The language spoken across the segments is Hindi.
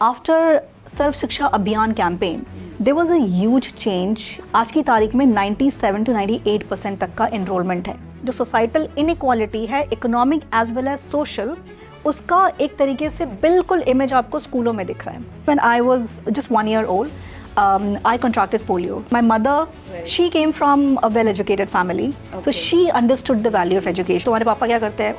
After Sarva Shiksha Abhiyan campaign there was a huge change. आज की तारीख में 97 to 98% तक का एनरोलमेंट है। जो सोसाइटल इनइक्वालिटी है, economic as well as social, उसका एक तरीके से बिल्कुल इमेज आपको स्कूलों में दिख रहा है। When I was just 1 year old, I contracted polio. My mother, she came from a well-educated family, so she understood the value of education. तुम्हारे पापा क्या करते हैं?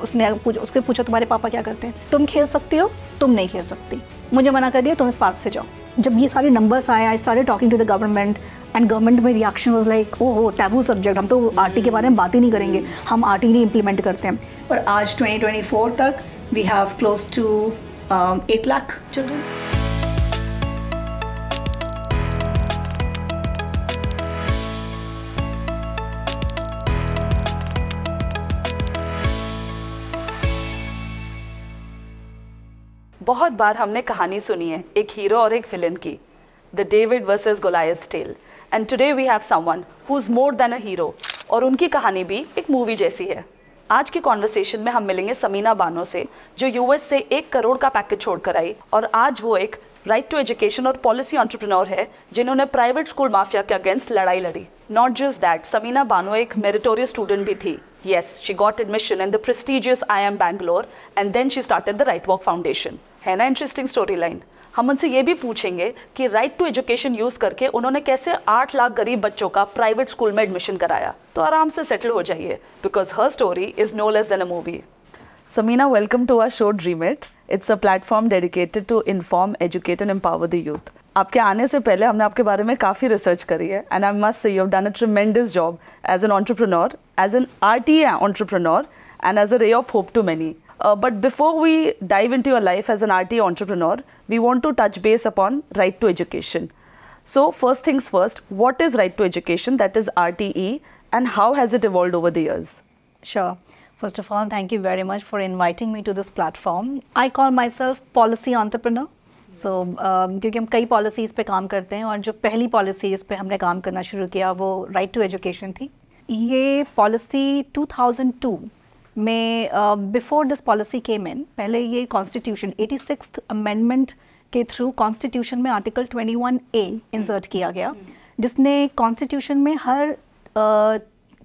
उसके पूछा तुम्हारे पापा क्या करते हैं? तुम खेल सकती हो, तुम नहीं खेल सकती। मुझे मना कर दिया, तुम इस पार्क से जाओ। जब ये सारे नंबर्स आए, I started talking to the government, and government में reaction was like, oh taboo subject, हम तो RT के बारे में बात ही नहीं करेंगे, हम RT नहीं implement करते हैं। पर आज 2024 तक we have close to 8 lakh children. बहुत बार हमने कहानी सुनी है एक हीरो और एक विलन की, the David versus Goliath tale, and today we have someone who is more than a hero, और उनकी कहानी भी एक मूवी जैसी है। आज की कॉन्वर्सेशन में हम मिलेंगे समीना बानो से, जो यूएस से 1 करोड़ का पैकेज छोड़कर आई, और आज वो एक राइट टू एजुकेशन और पॉलिसी एंटरप्रेन्योर है जिन्होंने प्राइवेट स्कूल माफिया के अगेंस्ट लड़ाई लड़ी। Not just that, Samina Bano एक मेरिटोरियस स्टूडेंट भी थी। Yes, she got admission in the prestigious IIM Bangalore, and then she started the Right Work Foundation. है ना इंटरेस्टिंग स्टोरी लाइन। हम उनसे ये भी पूछेंगे कि राइट टू एजुकेशन यूज़ करके उन्होंने कैसे 8 लाख गरीब बच्चों का प्राइवेट स्कूल में एडमिशन कराया। तो आराम से सेटल हो जाइए, बिकॉज हर story is no less than a movie. Samina, welcome to our show Dream It. It's a platform dedicated to inform, educate and empower the youth. आपके आने से पहले हमने आपके बारे में काफ़ी रिसर्च करी है, and I must say you have done a tremendous job as an entrepreneur, as an RTA entrepreneur, and as a ray of hope to many. But before we dive into your life as an RTA entrepreneur, we want to touch base upon right to education. So first things first, what is right to education, that is RTE, and how has it evolved over the years? Sure. First of all, thank you very much for inviting me to this platform. I call myself policy entrepreneur. So, क्योंकि हम कई पॉलिसीज़ पे काम करते हैं, और जो पहली पॉलिसी जिस पे हमने काम करना शुरू किया वो राइट टू एजुकेशन थी। ये पॉलिसी 2002 में, बिफोर दिस पॉलिसी केम इन, पहले ये कॉन्स्टिट्यूशन 86th अमेंडमेंट के थ्रू कॉन्स्टिट्यूशन में आर्टिकल 21A इंसर्ट किया गया, जिसने कॉन्स्टिट्यूशन में हर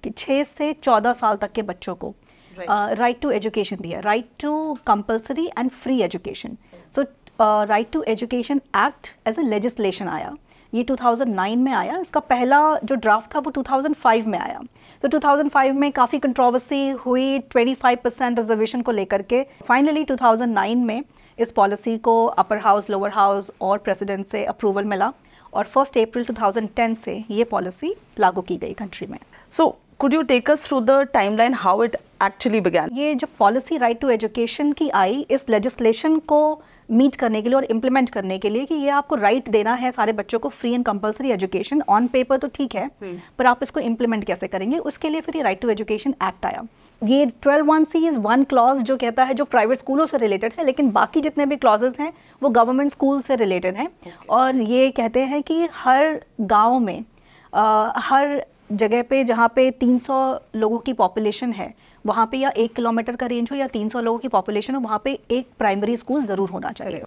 6 से 14 साल तक के बच्चों को राइट टू एजुकेशन दिया, right to compulsory and free education. So right to education act as a legislation आया, ये 2009 में आया। इसका पहला जो ड्राफ्ट था वो 2005 में आया। तो 2005 में काफ़ी कंट्रोवर्सी हुई 25% रिजर्वेशन को लेकर के। फाइनली 2009 में इस पॉलिसी को अपर हाउस, लोअर हाउस और प्रेसिडेंट से अप्रूवल मिला, और 1 अप्रैल 2010 से ये पॉलिसी लागू की गई कंट्री में। So, could you take us through the timeline how it actually began? ये जब पॉलिसी राइट टू एजुकेशन की आई, इस लेजिस्लेशन को मीट करने के लिए और इम्प्लीमेंट करने के लिए कि ये आपको राइट देना है सारे बच्चों को free and compulsory education, on paper तो ठीक है, पर आप इसको इम्प्लीमेंट कैसे करेंगे, उसके लिए फिर ये राइट टू एजुकेशन एक्ट आया। ये 12(1)(c) इज़ वन क्लॉज जो कहता है जो प्राइवेट स्कूलों से रिलेटेड है, लेकिन बाकी जितने भी क्लॉजेज हैं वो गवर्नमेंट स्कूल से रिलेटेड हैं। और ये कहते हैं कि हर गाँव में, हर जगह पे जहाँ पे 300 लोगों की पॉपुलेशन है, वहाँ पे या 1 किलोमीटर का रेंज हो या 300 लोगों की पॉपुलेशन हो, वहाँ पे एक प्राइमरी स्कूल ज़रूर होना चाहिए।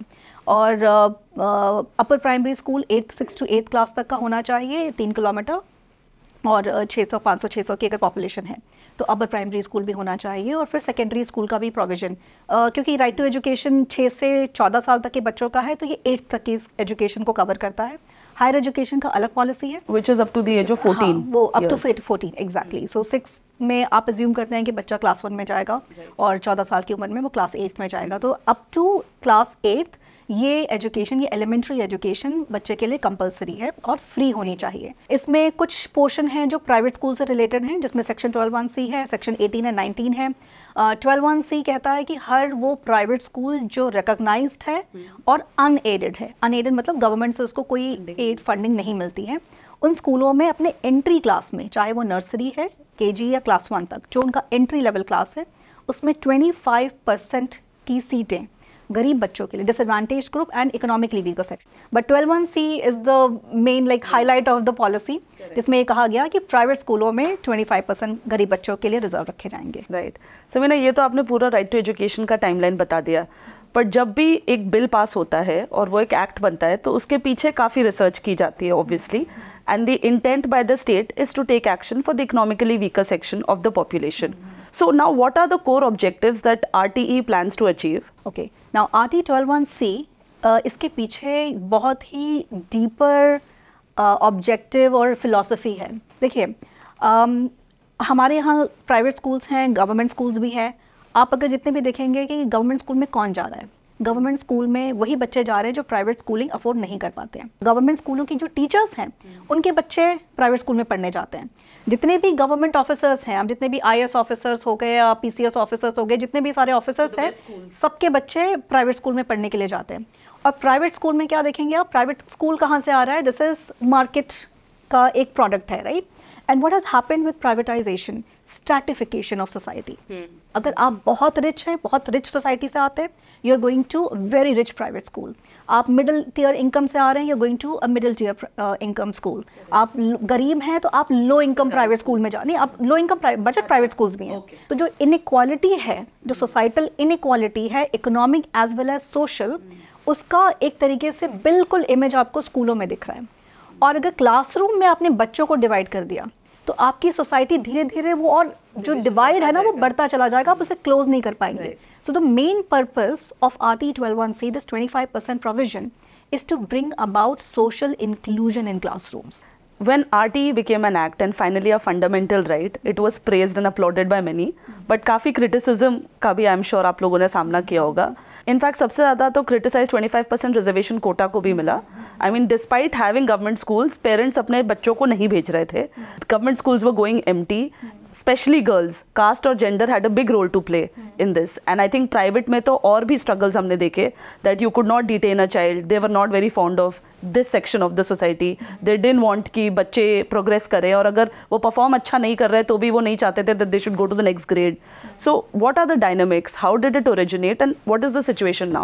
और upper primary school 6 to 8 class तक का होना चाहिए, 3 किलोमीटर, और 600, 500, 600 की अगर पॉपुलेशन है तो अपर प्राइमरी स्कूल भी होना चाहिए। और फिर सेकेंडरी स्कूल का भी प्रोविज़न, क्योंकि राइट टू एजुकेशन 6 से 14 साल तक के बच्चों का है, तो ये 8th तक की एजुकेशन को कवर करता है। हायर एजुकेशन का अलग पॉलिसी है, Which is up to the age of 14. हाँ, वो अप टू 14 एग्जैक्टली। सो 6 में आप अज्यूम करते हैं कि बच्चा क्लास 1 में जाएगा, और 14 साल की उम्र में वो क्लास 8 में जाएगा। तो अप टू क्लास 8 ये एजुकेशन, ये एलिमेंट्री एजुकेशन बच्चे के लिए कंपलसरी है और फ्री होनी चाहिए। इसमें कुछ पोर्शन हैं जो प्राइवेट स्कूल से रिलेटेड हैं, जिसमें सेक्शन 12(1)(c) है, सेक्शन 18 और 19 है। 12(1)(c) कहता है कि हर वो प्राइवेट स्कूल जो रिकॉग्नाइज्ड है और अनएडेड है, अनएडेड मतलब गवर्नमेंट से उसको कोई एड फंडिंग नहीं मिलती है, उन स्कूलों में अपने एंट्री क्लास में, चाहे वो नर्सरी है, केजी या क्लास 1 तक, जो उनका एंट्री लेवल क्लास है, उसमें 25% की सीटें गरीब बच्चों के लिए, disadvantage group and economically weaker section. But 12(1)(c) is the main highlight of the policy, जिसमें ये कहा गया कि प्राइवेट स्कूलों में 25% गरीब बच्चों के लिए रिजर्व रखे जाएंगे। राइट। समीना, ये तो आपने पूरा राइट टू एजुकेशन का टाइमलाइन बता दिया, बट जब भी एक बिल पास होता है और वो एक एक्ट बनता है तो उसके पीछे काफ़ी रिसर्च की जाती है obviously, and the intent by the state is to take action for the economically weaker section of the population. So now what are the core objectives that RTE plans to achieve? Okay, now RT 12(1)(c इसके पीछे बहुत ही डीपर ऑब्जेक्टिव और फिलॉसफी है. देखिए हमारे यहाँ प्राइवेट स्कूल्स हैं, गवर्नमेंट स्कूल्स भी हैं. आप अगर जितने भी देखेंगे कि गवर्नमेंट स्कूल में कौन जा रहा है, गवर्नमेंट स्कूल में वही बच्चे जा रहे हैं जो प्राइवेट स्कूलिंग अफोर्ड नहीं कर पाते हैं. गवर्नमेंट स्कूलों की जो टीचर्स हैं उनके बच्चे प्राइवेट स्कूल में पढ़ने जाते हैं. जितने भी गवर्नमेंट ऑफिसर्स हैं, हम जितने भी IAS ऑफिसर्स हो गए या PCS ऑफिसर्स हो गए, जितने भी सारे ऑफिसर्स हैं, सबके बच्चे प्राइवेट स्कूल में पढ़ने के लिए जाते हैं. और प्राइवेट स्कूल में क्या देखेंगे आप, प्राइवेट स्कूल कहाँ से आ रहा है, दिस इज मार्केट का एक प्रोडक्ट है, right. And what has happened with privatisation, stratification of society. अगर आप बहुत रिच हैं, बहुत रिच सोसाइटी से आते हैं, you are going to very rich private school. आप मिडिल टियर इनकम से आ रहे हैं, you are going to a middle tier income school. आप गरीब हैं तो आप लो इनकम प्राइवेट स्कूल में नहीं, आप low income budget private schools भी हैं. तो जो इनइक्वालिटी है, जो सोसाइटल इनइक्वालिटी है, economic as well as social, उसका एक तरीके से बिल्कुल इमेज आपको स्कूलों में दिख रहा है. और अगर क्लासरूम में आपने बच्चों को डिवाइड कर दिया तो आपकी सोसाइटी धीरे धीरे वो और जो डिवाइड है ना वो बढ़ता चला जाएगा, आप उसे क्लोज नहीं कर पाएंगे. So the main purpose of RT 12(1)(c, this 25% provision, is to bring about social inclusion in classrooms. When RTE became an act and finally a fundamental right, it was praised and applauded by many, but काफ़ी criticism का भी I'm sure आप लोगों ने सामना किया होगा. इनफैक्ट सबसे ज़्यादा तो क्रिटिसाइज 25% रिजर्वेशन कोटा को भी मिला. I mean despite having government schools, parents अपने बच्चों को नहीं भेज रहे थे. Government schools were going empty, specially girls. Caste और gender had a big role to play in this. And I think private में तो और भी स्ट्रगल्स हमने देखे, that you could not detain a child, they were not very fond of this section of the society. They didn't want कि बच्चे प्रोग्रेस करें, और अगर वो परफॉर्म अच्छा नहीं कर रहे तो भी वो नहीं चाहते थे that they should go to the next grade. So what are the dynamics? How did it originate and what is the situation now?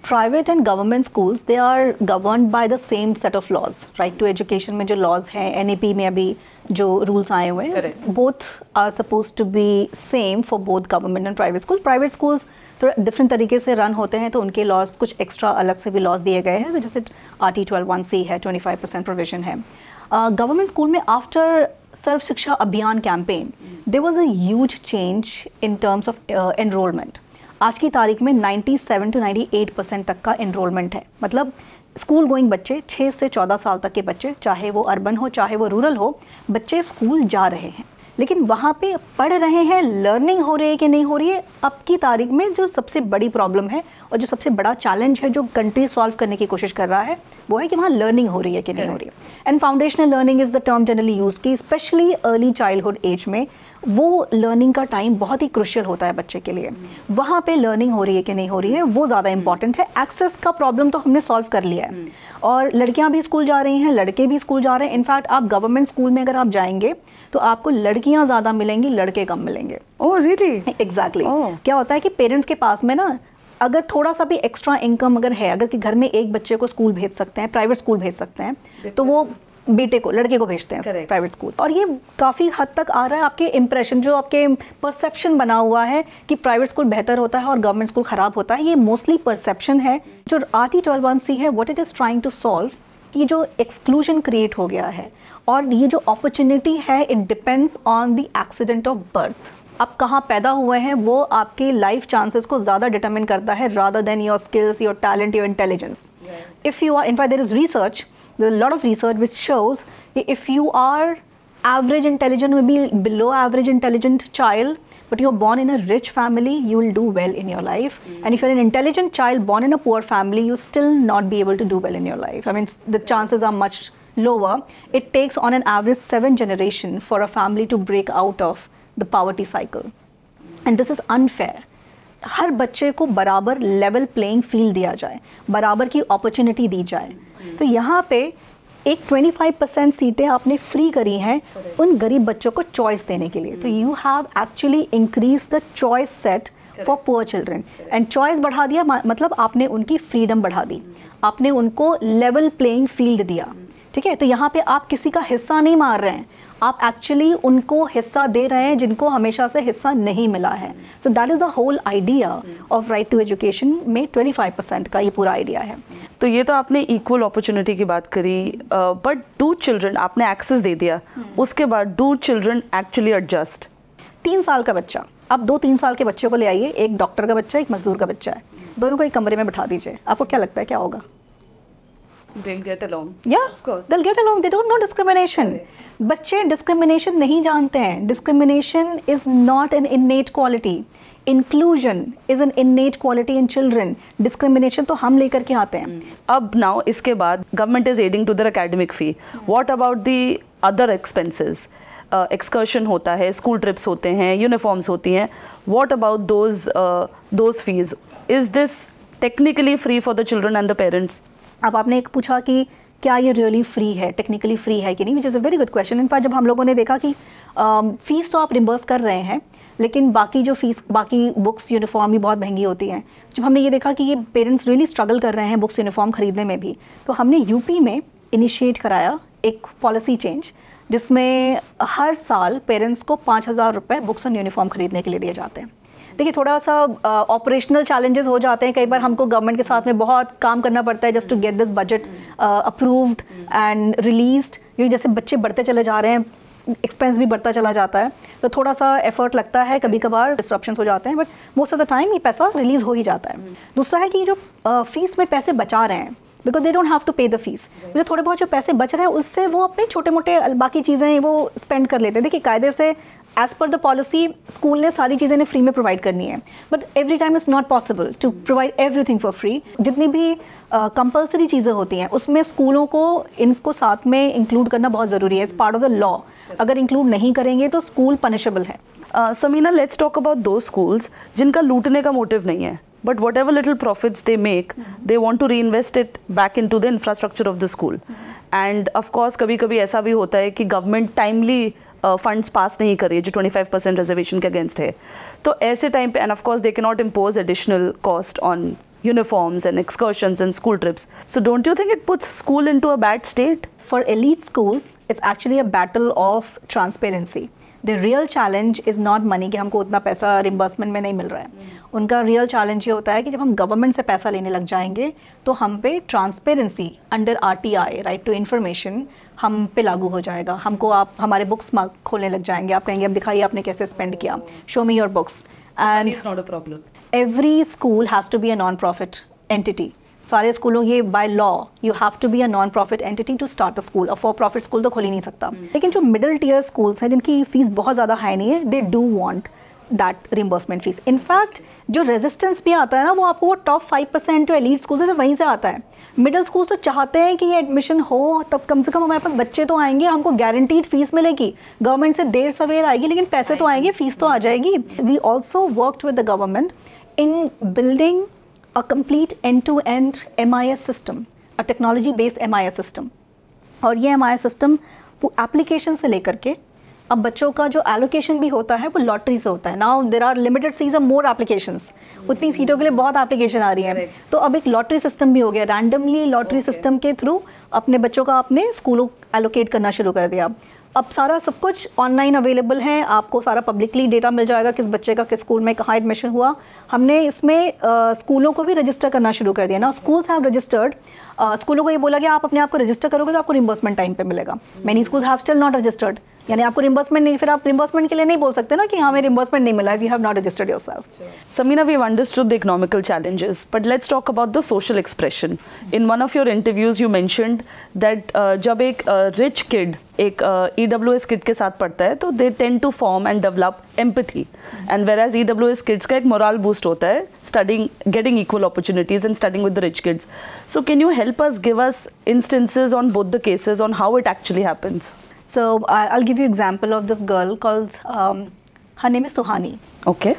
Private and government schools, they are governed by the same set of laws. Right to education में जो laws हैं, NEP में अभी जो rules आए हुए हैं, both are supposed to be same for both government and private schools. Private schools थोड़ा different तरीके से run होते हैं तो उनके laws कुछ extra अलग से भी laws दिए गए हैं, जैसे RT 12(1)(c है, 25% provision है. Government school में after Sarva Shiksha Abhiyan campaign, there was a huge change in terms of enrolment. आज की तारीख में 97 to 98% तक का एनरोलमेंट है. मतलब स्कूल गोइंग बच्चे, 6 से 14 साल तक के बच्चे, चाहे वो अर्बन हो चाहे वो रूरल हो, बच्चे स्कूल जा रहे हैं. लेकिन वहाँ पे पढ़ रहे हैं, लर्निंग हो रही है कि नहीं हो रही है. अब की तारीख में जो सबसे बड़ी प्रॉब्लम है और जो सबसे बड़ा चैलेंज है जो कंट्री सॉल्व करने की कोशिश कर रहा है, वो है कि वहाँ लर्निंग हो रही है कि नहीं हो रही है. And foundational learning is the term generally use की, स्पेशली अर्ली चाइल्डहुड एज में वो लर्निंग का टाइम बहुत ही क्रुशियल होता है बच्चे के लिए. वहाँ पे लर्निंग हो रही है कि नहीं हो रही है वो ज़्यादा इंपॉर्टेंट है. एक्सेस का प्रॉब्लम तो हमने सॉल्व कर लिया है, और लड़कियाँ भी स्कूल जा रही हैं, लड़के भी स्कूल जा रहे हैं. इनफैक्ट आप गवर्नमेंट स्कूल में अगर आप जाएंगे तो आपको लड़कियाँ ज़्यादा मिलेंगी, लड़के कम मिलेंगे. Oh really? एग्जैक्टली. क्या होता है कि पेरेंट्स के पास में ना अगर थोड़ा सा भी एक्स्ट्रा इनकम अगर है, अगर कि घर में एक बच्चे को स्कूल भेज सकते हैं, प्राइवेट स्कूल भेज सकते हैं, तो वो बेटे को, लड़के को भेजते हैं प्राइवेट स्कूल. और ये काफ़ी हद तक आ रहा है आपके इम्प्रेशन, जो आपके परसेप्शन बना हुआ है कि प्राइवेट स्कूल बेहतर होता है और गवर्नमेंट स्कूल ख़राब होता है, ये मोस्टली परसेप्शन है. जो RT 12(1)(c है, what it is trying to solve, कि जो एक्सक्लूजन क्रिएट हो गया है और ये जो अपॉर्चुनिटी है, it depends on the accident of birth. आप कहाँ पैदा हुए हैं वो आपके लाइफ चांसेस को ज़्यादा डिटरमिन करता है, rather than your skills, your talent, your intelligence. If you are, in fact there is research, there's a lot of research which shows if you are average intelligent, maybe below average intelligent child, but you're born in a rich family, you will do well in your life. And if you're an intelligent child born in a poor family, you still not be able to do well in your life. I mean, the chances are much lower. It takes on an average 7 generations for a family to break out of the poverty cycle. And this is unfair. हर बच्चे को बराबर लेवल प्लेइंग फील्ड दिया जाए, बराबर की अपॉर्चुनिटी दी जाए. तो यहाँ पे एक 25% सीटें आपने फ्री करी हैं उन गरीब बच्चों को चॉइस देने के लिए. तो you have actually increase the choice set for poor children. And choice बढ़ा दिया मतलब आपने उनकी फ्रीडम बढ़ा दी, आपने उनको लेवल प्लेइंग फील्ड दिया. ठीक है, तो यहाँ पे आप किसी का हिस्सा नहीं मार रहे हैं, आप एक्चुअली उनको हिस्सा दे रहे हैं जिनको हमेशा से हिस्सा नहीं मिला है. So that is the whole idea of right to education में 25% का ये पूरा आइडिया है. तो ये तो आपने इक्वल अपॉर्चुनिटी की बात करी, बट डू चिल्ड्रन, आपने एक्सेस दे दिया, उसके बाद डू चिल्ड्रन एक्चुअली एडजस्ट? 3 साल का बच्चा, आप 2-3 साल के बच्चे को ले आइए, एक डॉक्टर का बच्चा, एक मजदूर का बच्चा है, दोनों को एक कमरे में बिठा दीजिए, आपको क्या लगता है क्या होगा? They'll get along. Yeah, of course. They'll get along. They don't know discrimination. बच्चे discrimination नहीं जानते हैं. Discrimination is not an innate quality. Inclusion is an innate quality in children. Discrimination तो हम लेकर के आते हैं. अब now इसके बाद government is aiding to their academic fee. What about the other expenses? Excursion होता है, school trips होते हैं, uniforms होती हैं. What about those fees? Is this technically free for the children and the parents? अब आपने एक पूछा कि क्या ये रियली फ्री है, टेक्निकली फ्री है कि नहीं, विच is a very good question. In fact जब हम लोगों ने देखा कि फ़ीस तो आप रिम्बर्स कर रहे हैं, लेकिन बाकी जो फीस, बाकी बुक्स यूनिफॉर्म भी बहुत महंगी होती हैं. जब हमने ये देखा कि ये पेरेंट्स रियली स्ट्रगल कर रहे हैं बुक्स यूनिफॉर्म ख़रीदने में भी, तो हमने यूपी में इनिशिएट कराया एक पॉलिसी चेंज जिसमें हर साल पेरेंट्स को 5,000 रुपये बुक्स एंड यूनिफॉर्म ख़रीदने के लिए दिए जाते हैं. देखिए थोड़ा सा ऑपरेशनल चैलेंजेस हो जाते हैं, कई बार हमको गवर्नमेंट के साथ में बहुत काम करना पड़ता है just to get this budget approved and released. क्योंकि जैसे बच्चे बढ़ते चले जा रहे हैं, एक्सपेंस भी बढ़ता चला जाता है, तो थोड़ा सा एफर्ट लगता है, कभी कभार डिस्ट्रप्शंस हो जाते हैं, but most of the time ये पैसा रिलीज़ हो ही जाता है. दूसरा है कि जो फीस में पैसे बचा रहे हैं, because they don't have to pay the fees, जो थोड़े बहुत जो पैसे बच रहे हैं उससे वो अपने छोटे मोटे बाकी चीज़ें वो स्पेंड कर लेते हैं. देखिए कायदे से as per the policy school ने सारी चीज़ें फ्री में प्रोवाइड करनी है, but every time is not possible to provide everything for free. जितनी भी कंपल्सरी चीज़ें होती हैं उसमें स्कूलों को इनको साथ में इंक्लूड करना बहुत ज़रूरी है. It's part of the law. अगर इंक्लूड नहीं करेंगे तो स्कूल पनिशेबल है. समीना, लेट्स टॉक अबाउट दो स्कूल्स जिनका लूटने का मोटिव नहीं है, but whatever little profits they make, they want to reinvest it back into the infrastructure of the school. And of course कभी-कभी ऐसा भी होता है कि गवर्नमेंट टाइमली फंड्स पास नहीं कर रही है जो 25% रिजर्वेशन के अगेंस्ट है, तो ऐसे टाइम पे, end of course they can not impose additional cost on uniforms and excursions and school trips. So don't you think it puts school into a bad state? For elite schools, it's actually a battle of transparency. The real challenge is not money कि हमको उतना पैसा रिम्बर्समेंट में नहीं मिल रहा है. उनका रियल चैलेंज ये होता है कि जब हम गवर्नमेंट से पैसा लेने लग जाएंगे तो हम पे transparency under RTI, right to information, हम पे लागू हो जाएगा. हमको आप हमारे बुक्स खोलने लग जाएंगे, आप कहेंगे अब दिखाइए आपने कैसे स्पेंड किया, show me your books. And it's not a problem. Every school has to be a non-profit entity. सारे स्कूलों ये by law you have to be a non profit entity to start a school. For profit school तो खोल ही नहीं सकता. लेकिन जो मिडिल टीयर स्कूल्स हैं जिनकी फीस बहुत ज़्यादा हाई नहीं है, they do want that reimbursement fees. In fact जो रेजिस्टेंस भी आता है ना, वो आपको टॉप 5% जो एलीट स्कूल्स है वहीं से आता है. मिडिल स्कूल तो चाहते हैं कि ये एडमिशन हो, तब कम से कम हमारे पास बच्चे तो आएंगे, हमको गारंटीड फीस मिलेगी, गवर्नमेंट से देर सवेर आएगी लेकिन पैसे तो आएंगे, फीस तो आ जाएगी. We also worked with the government in building a complete end-to-end MIS system, a technology-based MIS system. और ये MIS system एप्लीकेशन से लेकर के अब बच्चों का जो एलोकेशन भी होता है वो लॉटरी से होता है. Now there are limited seats of more applications, उतनी सीटों के लिए बहुत एप्लीकेशन आ रही है, तो अब एक लॉटरी सिस्टम भी हो गया. रैंडमली लॉटरी सिस्टम के थ्रू अपने बच्चों का आपने स्कूलों एलोकेट करना शुरू कर दिया. अब सारा सब कुछ ऑनलाइन अवेलेबल है, आपको सारा पब्लिकली डेटा मिल जाएगा किस बच्चे का किस स्कूल में कहाँ एडमिशन हुआ. हमने इसमें स्कूलों को भी रजिस्टर करना शुरू कर दिया ना. स्कूल्स हैव रजिस्टर्ड, स्कूलों को ये बोला कि आप अपने आप को रजिस्टर करोगे तो आपको रिम्बर्समेंट टाइम पे मिलेगा. Many schools have still not registered, यानी आपको रिम्बर्समेंट नहीं, फिर आप रिम्बर्समेंट के लिए नहीं बोल सकते ना कि हमें रिम्बर्समेंट नहीं मिला है, we have not registered yourself. Samina, we've understood the economical challenges, but let's talk about the social expression. In one of your interviews, you mentioned that जब एक rich kid एक EWS kid के साथ पढ़ता है तो they tend to form and develop empathy, and whereas EWS kids का एक morale boost होता है studying, getting equal opportunities and studying with the rich kids. So can you help us, give us instances on both the cases on how it actually happens? So I'll give you example of this girl called her name is Suhani. Okay.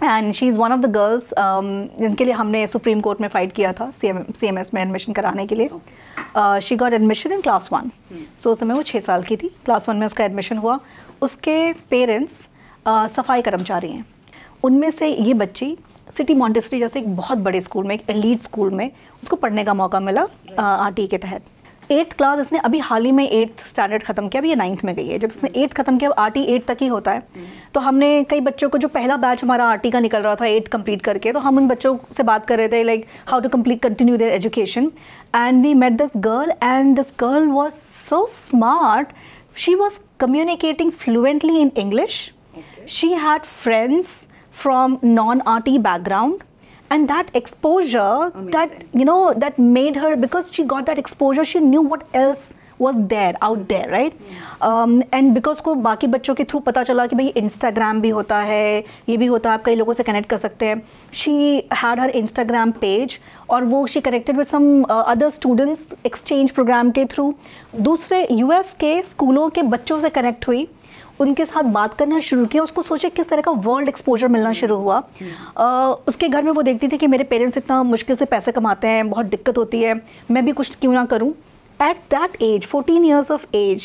And she is one of the girls जिनके लिए हमने सुप्रीम कोर्ट में फाइट किया था CMS में एडमिशन कराने के लिए. She got admission in class 1. सो उस समय वो 6 साल की थी. क्लास 1 में उसका एडमिशन हुआ. उसके पेरेंट्स सफाई कर्मचारी हैं. उनमें से ये बच्ची सिटी मॉन्टेसरी जैसे एक बहुत बड़े स्कूल में, एक एलीट स्कूल में उसको पढ़ने का मौका मिला RTE के तहत. 8th क्लास इसने अभी हाल ही में 8th स्टैंडर्ड खत्म किया, अभी ये 9th में गई है। जब इसने 8th खत्म किया, आरटी 8 तक ही होता है, तो हमने कई बच्चों को, जो पहला बैच हमारा आरटी का निकल रहा था 8 कंप्लीट करके, तो हम उन बच्चों से बात कर रहे थे like how to continue their education, and we met this girl, and this girl was so smart, she was communicating fluently in English, she had friends from non-arty background, and that exposure, that that made her, because she got that exposure, she knew what else was there out there, right? And because को बाकी बच्चों के थ्रू पता चला कि भाई इंस्टाग्राम भी होता है, ये भी होता है, आप कई लोगों से कनेक्ट कर सकते हैं. She had her Instagram page, और वो she connected with some other students exchange programme के थ्रू, दूसरे यूएस के स्कूलों के बच्चों से कनेक्ट हुई, उनके साथ बात करना शुरू किया, उसको सोचे किस तरह का वर्ल्ड एक्सपोजर मिलना शुरू हुआ. उसके घर में वो देखती थी कि मेरे पेरेंट्स इतना मुश्किल से पैसे कमाते हैं, बहुत दिक्कत होती है, मैं भी कुछ क्यों ना करूं. At that age, 14 years of age,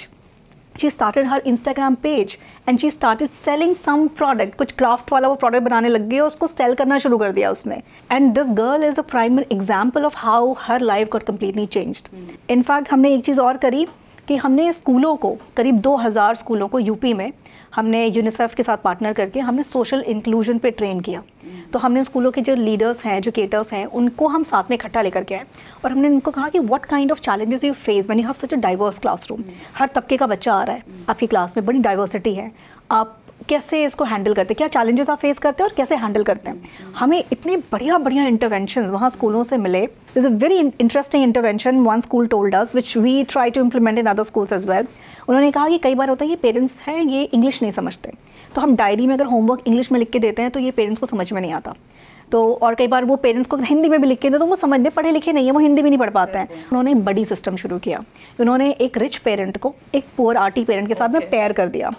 she started her Instagram page and she started selling some product, कुछ क्राफ्ट वाला वो प्रोडक्ट बनाने लग गई और उसको सेल करना शुरू कर दिया उसने. And this girl is a primary example of how her life got completely changed. In fact हमने एक चीज़ और करी कि हमने स्कूलों को, करीब 2000 स्कूलों को यूपी में, हमने यूनिसेफ के साथ पार्टनर करके हमने सोशल इंक्लूजन पे ट्रेन किया. तो हमने स्कूलों के जो लीडर्स हैं, एजुकेटर्स हैं, उनको हम साथ में इकट्ठा लेकर के आए और हमने उनको कहा कि what kind of challenges you face when you have such a diverse classroom. हर तबके का बच्चा आ रहा है आपकी क्लास में, बड़ी डाइवर्सिटी है, आप कैसे इसको हैंडल करते हैं, क्या चैलेंजेस आप फेस करते हैं और कैसे हैंडल करते हैं. हमें इतने बढ़िया बढ़िया इंटरवेंशंस वहाँ स्कूलों से मिले. Is a very interesting intervention one school told us, which we try to implement in other schools as well. उन्होंने कहा कि कई बार होता है ये पेरेंट्स हैं, ये इंग्लिश नहीं समझते, तो हम डायरी में अगर होमवर्क इंग्लिश में लिख के देते हैं तो ये पेरेंट्स को समझ में नहीं आता. तो और कई बार वो पेरेंट्स को हिंदी में भी लिख के देते तो वो समझने, पढ़े लिखे नहीं है, वो हिंदी भी नहीं पढ़ पाते हैं. उन्होंने एक बड़ी सिस्टम शुरू किया. उन्होंने एक रिच पेरेंट को एक पुअर आर्टी पेरेंट के साथ में पेयर कर दिया.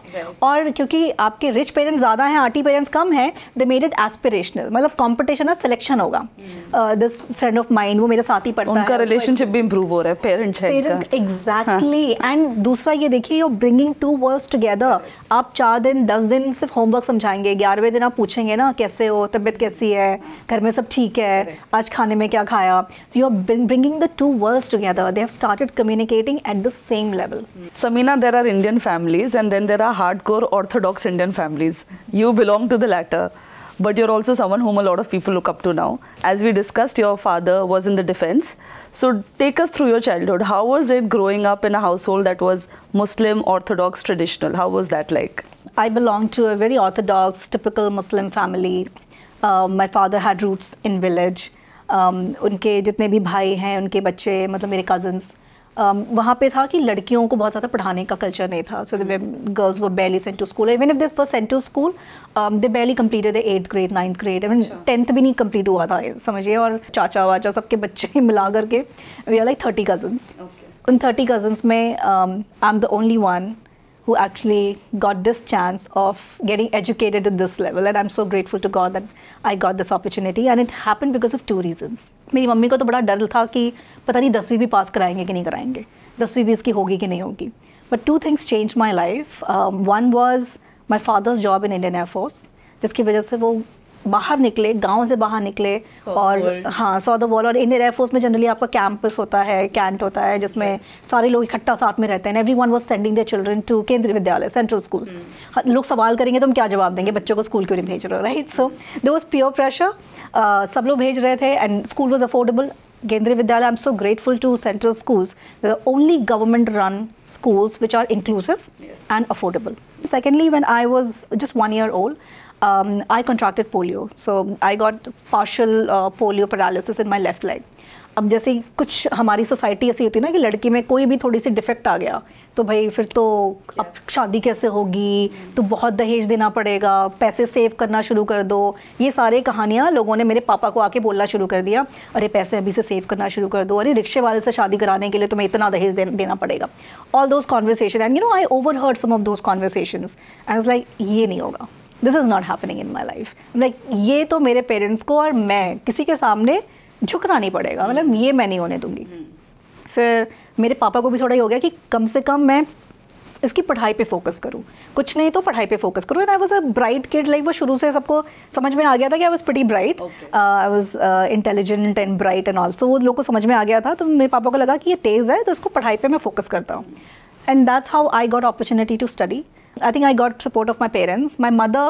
और क्योंकि आपके रिच पेरेंट्स ज़्यादा हैं, आर्टी पेरेंट्स कम हैं, दे मेड इट एस्पिरेशनल, मतलब कॉम्पिटिशन है, सिलेक्शन होगा. दिस फ्रेंड ऑफ माइंड, वो मेरे साथ ही पढ़ता है, उनका रिलेशनशिप भी इंप्रूव हो रहा है पेरेंट एग्जैक्टली. एंड दूसरा ये देखिए, you bringing two worlds together. आप 4 दिन 10 दिन सिर्फ होमवर्क समझाएंगे, 11वें दिन आप पूछेंगे ना कैसे हो, तबीयत कैसी है, घर में सब ठीक है, आज खाने में क्या खाया. So you are bringing the two worlds together. They have started communicating at the same level. Samina, there are Indian families and then there are hardcore Orthodox Indian families. You belong to the latter, but you're also someone whom a lot of people look up to now. As we discussed, your father was in the defense. So take us through your childhood. How was it growing up in a household that was Muslim, Orthodox, traditional? How was that like? I belong to a very Orthodox, typical Muslim family. My father had roots in village. उनके जितने भी भाई हैं, उनके बच्चे, मतलब मेरे कज़न्स, वहाँ पे था कि लड़कियों को बहुत ज़्यादा पढ़ाने का कल्चर नहीं था. So the girls were barely sent to school. Even if they were sent to school, they barely completed the 8th grade, 9th grade. Even 10th भी नहीं complete हुआ था, समझिए. और चाचा वाचा सबके बच्चे मिला करके we are like 30 cousins. उन 30 cousins में I'm the only one who actually got this chance of getting educated at this level, and I'm so grateful to God that I got this opportunity, and it happened because of 2 reasons. मेरी मम्मी को तो बड़ा डर था कि पता नहीं 10वीं भी पास कराएंगे कि नहीं कराएंगे, 10वीं भी इसकी होगी कि नहीं होगी. But 2 things changed my life. One was my father's job in Indian Air Force, जिसकी वजह से वो बाहर निकले, गांव से बाहर निकले और हाँ, सॉ द वर्ल्ड. और इंडियन एयरफोर्स में जनरली आपका कैंपस होता है, कैंट होता है, जिसमें सारे लोग इकट्ठा साथ में रहते हैं. Everyone was sending their children to Kendriya Vidyalaya, central schools. लोग सवाल करेंगे तो हम क्या जवाब देंगे, बच्चों को स्कूल क्यों नहीं भेज रहे हो, right? So there was peer pressure. सब लोग भेज रहे थे and school was affordable. Kendriya Vidyalaya, I am so grateful to central schools, the only government run schools which are inclusive and affordable. Secondly, when I was just 1 year old, I contracted polio. So I got partial polio paralysis in my left leg. अब जैसे कुछ हमारी सोसाइटी ऐसी होती है ना कि लड़की में कोई भी थोड़ी सी डिफेक्ट आ गया तो भाई फिर तो अब शादी कैसे होगी, तो बहुत दहेज देना पड़ेगा, पैसे सेव करना शुरू कर दो. ये सारे कहानियाँ लोगों ने मेरे पापा को आके बोलना शुरू कर दिया. अरे पैसे अभी से सेव करना शुरू कर दो, अरे रिक्शे वाले से शादी कराने के लिए तुम्हें इतना दहेज देना पड़ेगा. All those conversation, and you know I overheard some of those conversations. I was like, ये नहीं होगा, this is not happening in my life. Like ये तो मेरे पेरेंट्स को और मैं किसी के सामने झुकना नहीं पड़ेगा, मतलब ये मैं नहीं होने दूंगी. फिर मेरे पापा को भी थोड़ा ही हो गया कि कम से कम मैं इसकी पढ़ाई पे फोकस करूँ, कुछ नहीं तो पढ़ाई पे फोकस करूँ। And I was a bright kid, like वो शुरू से सबको समझ में आ गया था कि I was pretty bright, I was intelligent and bright and also, वो लोग को समझ में आ गया था। तो मेरे पापा को लगा कि ये तेज़ है तो इसको पढ़ाई पे मैं फोकस करता हूँ। And that's how I got opportunity to study. I think I got support of my parents. My mother,